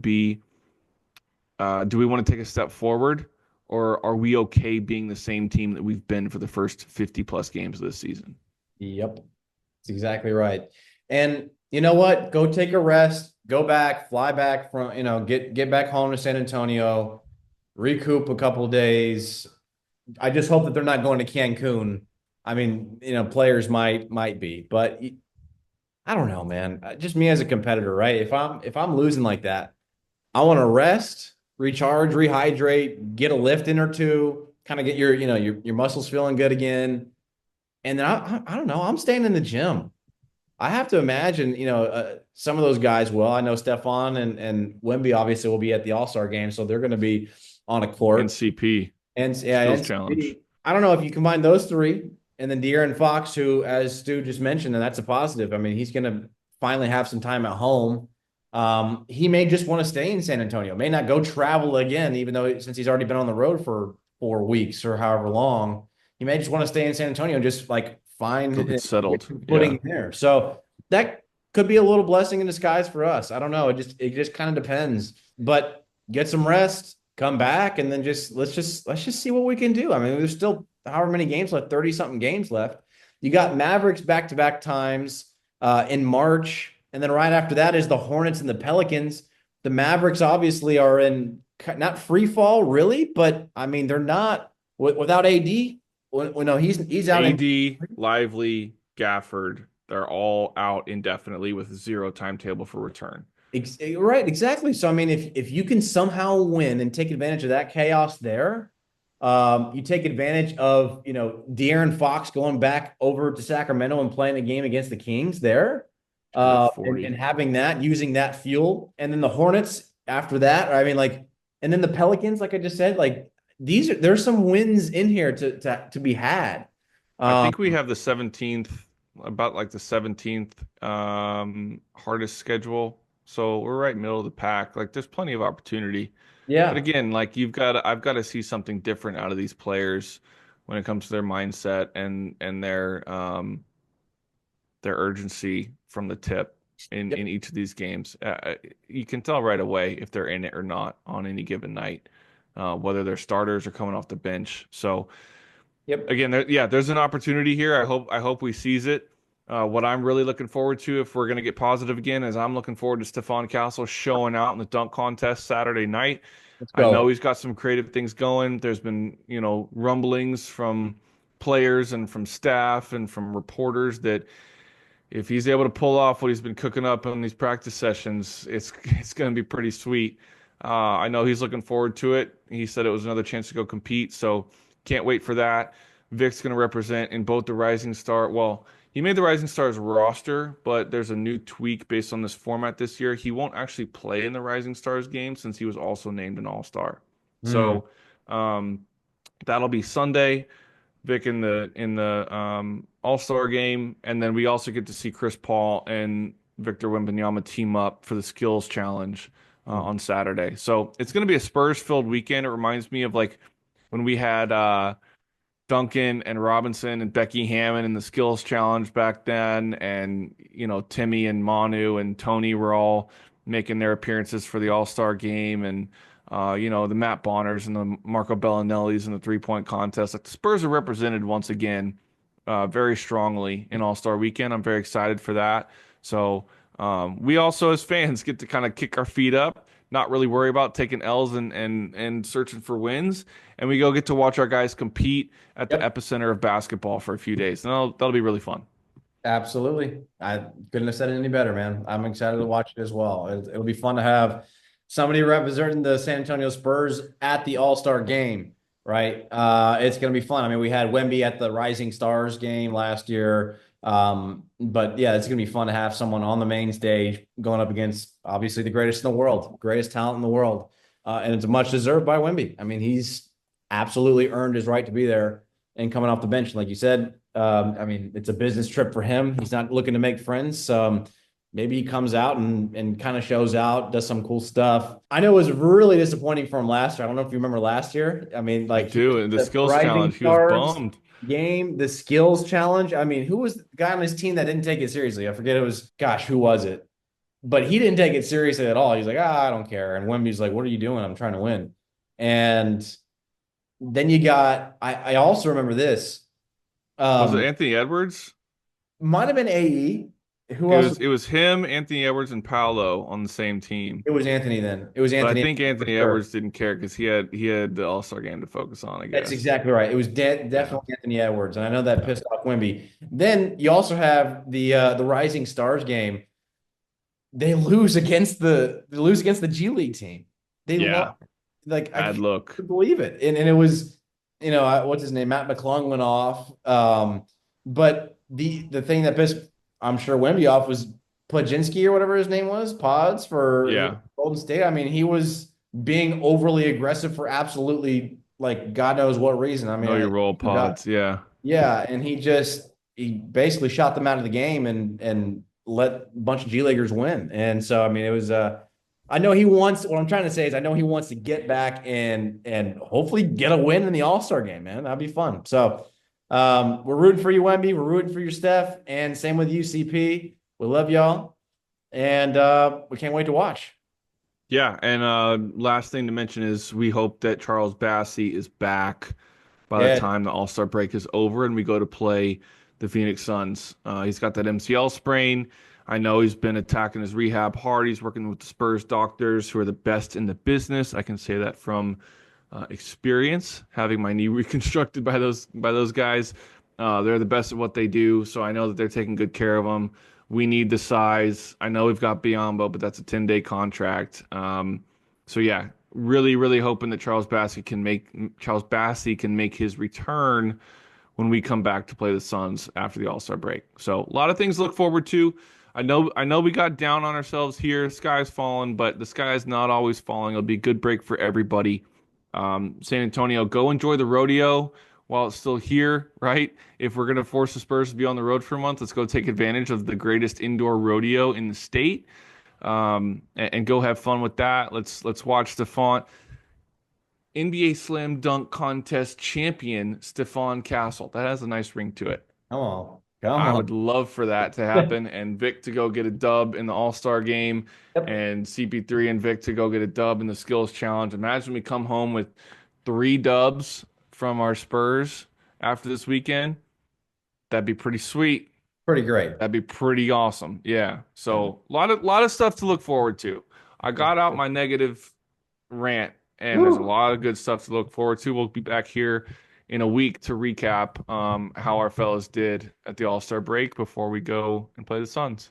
take a step forward, or are we okay being the same team that we've been for the first 50 plus games of this season? yep, that's exactly right. And you know what? Go take a rest, go back, fly back from, get back home to San Antonio, recoup a couple of days. I just hope that they're not going to Cancun. I mean, players might be, but I don't know, man. Just me as a competitor, right? If I'm losing like that, I want to rest, recharge, rehydrate, get a lift in or two, kind of get your muscles feeling good again. And then I don't know, I'm staying in the gym. I have to imagine, some of those guys will. I know Stephon and Wemby obviously will be at the All-Star game, so they're going to be on a And court. CP And yeah, skills challenge. NCP. I don't know if you combine those three and then De'Aaron Fox, who, as Stu just mentioned, and that's a positive. I mean, he's going to finally have some time at home. He may just want to stay in San Antonio, may not go travel again, even though since he's already been on the road for 4 weeks or however long, he may just want to stay in San Antonio and just like Go find get settled. footing Yeah. there. So that could be a little blessing in disguise for us. I don't know. It just kind of depends. But get some rest, come back, and then let's just see what we can do. I mean, there's still however many games left, 30 something games left. You got Mavericks back to back times in March. And then right after that is the Hornets and the Pelicans. The Mavericks obviously are in not free fall, really, but I mean, they're not without AD. Well, no, he's out in. AD, Lively, Gafford, they're all out indefinitely with zero timetable for return. Right, exactly. So I mean, if you can somehow win and take advantage of that chaos there, you take advantage of De'Aaron Fox going back over to Sacramento and playing a game against the Kings there, Like and 40. having that, using that fuel, and then the Hornets after that. I mean, like, and then the Pelicans, like I just said, like there's some wins in here to be had. I Um, think we have the 17th, about like the 17th hardest schedule. So we're right middle of the pack. Like there's plenty of opportunity. But yeah, again, like I've got to see something different out of these players when it comes to their mindset and their urgency from the tip yep, in each of these games. You can tell right away if they're in it or not on any given night, whether they're starters or coming off the bench. So yep. again, yeah, there's an opportunity here. I hope we seize it. What I'm really looking forward to, if we're going to get positive again, is I'm looking forward to Stephon Castle showing out in the dunk contest Saturday night. Let's I know go. he's got some creative things going. There's been, rumblings from players and from staff and from reporters that if he's able to pull off what he's been cooking up in these practice sessions, it's going to be pretty sweet. I know he's looking forward to it. He said it was another chance to go compete, so can't wait for that. Vic's going to represent in both the Rising Star. Well, he made the Rising Stars roster, but there's a new tweak based on this format this year. He won't actually play in the Rising Stars game since he was also named an All-Star. Hmm. So um, that'll be Sunday. Vic in the All-Star game, and then we also get to see Chris Paul and Victor Wembanyama team up for the skills challenge on Saturday. So it's going to be a Spurs-filled weekend. It reminds me of like when we had Duncan and Robinson and Becky Hammond in the skills challenge back then, and Timmy and Manu and Tony were all making their appearances for the All-Star game, and the Matt Bonners and the Marco Bellinellis in the three-point contest. Like the Spurs are represented once again very strongly in All-Star Weekend. I'm very excited for that. So we also, as fans, get to kind of kick our feet up, not really worry about taking L's and searching for wins, and we go get to watch our guys compete at the Yep. epicenter of basketball for a few days. And that'll be really fun. Absolutely. I couldn't have said it any better, man. I'm excited to watch it as well. It'll be fun to have somebody representing the San Antonio Spurs at the All-Star game, right? It's going to be fun. I mean, we had Wemby at the Rising Stars game last year. But yeah, it's going to be fun to have someone on the main stage going up against obviously the greatest in the world, greatest talent in the world. And it's much deserved by Wemby. I mean, he's absolutely earned his right to be there and coming off the bench. Like you said, I mean, it's a business trip for him. He's not looking to make friends. Maybe he comes out and kind of shows out, does some cool stuff. I know it was really disappointing for him last year. I don't know if you remember last year. I mean, I like do. In the the skills Rising challenge, he was Stars bummed. game, the skills challenge. I mean, who was the guy on his team that didn't take it seriously? I forget it was, gosh, who was it? But he didn't take it seriously at all. He's like, I don't care. And Wemby's like, what are you doing? I'm trying to win. And then you got, I also remember this. Was it Um, Anthony Edwards? Might have been AE. Who It else? was it was him, Anthony Edwards, and Paolo on the same team. It was Anthony then. It was But I Anthony think for Anthony sure. Edwards didn't care because he had the All-Star game to focus on, I That's guess. exactly right. It was Yeah. definitely Anthony Edwards, and I know that Yeah. pissed off Wemby. Then you also have the Rising Stars game. They lose against the G League team. They lost. Yeah. Like I Bad can't look. believe it. And it was, what's his name? Matt McClung went off. But the thing that pissed, I'm sure Wemby off was Pajinski or whatever his name was, Pods for Yeah. Golden State. I mean, he was being overly aggressive for absolutely like God knows what reason. I mean, Know your role got pods. Yeah. yeah, and he basically shot them out of the game and let a bunch of G Leaguers win. And so, I mean, it was, I know he wants, what I'm trying to say is I know he wants to get back and hopefully get a win in the All-Star game, man. That'd be fun. So, we're rooting for you, Wemby. We're rooting for your Steph, and same with you, CP. We love y'all, and we can't wait to watch. Yeah, and last thing to mention is we hope that Charles Bassey is back by the Yeah, time the All-Star break is over and we go to play the Phoenix Suns. He's got that MCL sprain. I know he's been attacking his rehab hard. He's working with the Spurs doctors who are the best in the business. I can say that from experience, having my knee reconstructed by those guys. They're the best at what they do, so I know that they're taking good care of him. We need the size. I know we've got Biombo, but that's a 10-day contract. So yeah, really, really hoping that Charles Bassey can make his return when we come back to play the Suns after the All-Star break. So a lot of things to look forward to. I know we got down on ourselves here. Sky's falling, but the sky is not always falling. It'll be a good break for everybody. San Antonio, go enjoy the rodeo while it's still here, right? If we're gonna force the Spurs to be on the road for a month, let's go take advantage of the greatest indoor rodeo in the state, and go have fun with that. Let's watch Stephon, NBA Slam Dunk Contest champion Stephon Castle. That has a nice ring to it. come on, come I on. would love for that to happen and Vic to go get a dub in the All-Star game Yep. and CP3 and Vic to go get a dub in the skills challenge. Imagine we come home with 3 dubs from our Spurs after this weekend. That'd be pretty sweet. Pretty great. That'd be pretty awesome. Yeah. So a lot of stuff to look forward to. I got out my negative rant, and there's a Woo. lot of good stuff to look forward to. We'll be back here in a week to recap how our fellas did at the All-Star break before we go and play the Suns.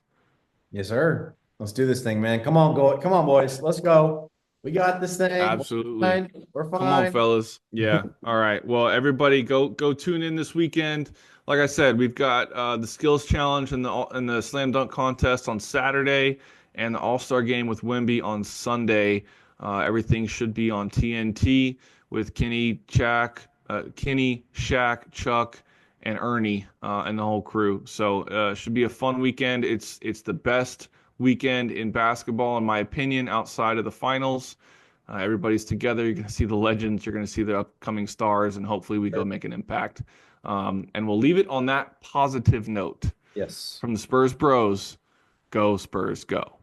Yes, sir. Let's do this thing, man. Come on, go. Come on, boys. Let's go. We got this thing. We're Absolutely. fine. We're Come on, fine. fellas. Yeah. All right. Well, everybody go tune in this weekend. Like I said, we've got the skills challenge and the slam dunk contest on Saturday and the All-Star game with Wemby on Sunday. Everything should be on TNT with Kenny, Shaq, Chuck, and Ernie, and the whole crew. So should be a fun weekend. It's the best weekend in basketball, in my opinion, outside of the finals. Everybody's together. You're going to see the legends. You're going to see the upcoming stars, and hopefully we go make an impact. And we'll leave it on that positive note. Yes. From the Spurs Bros, go Spurs, go.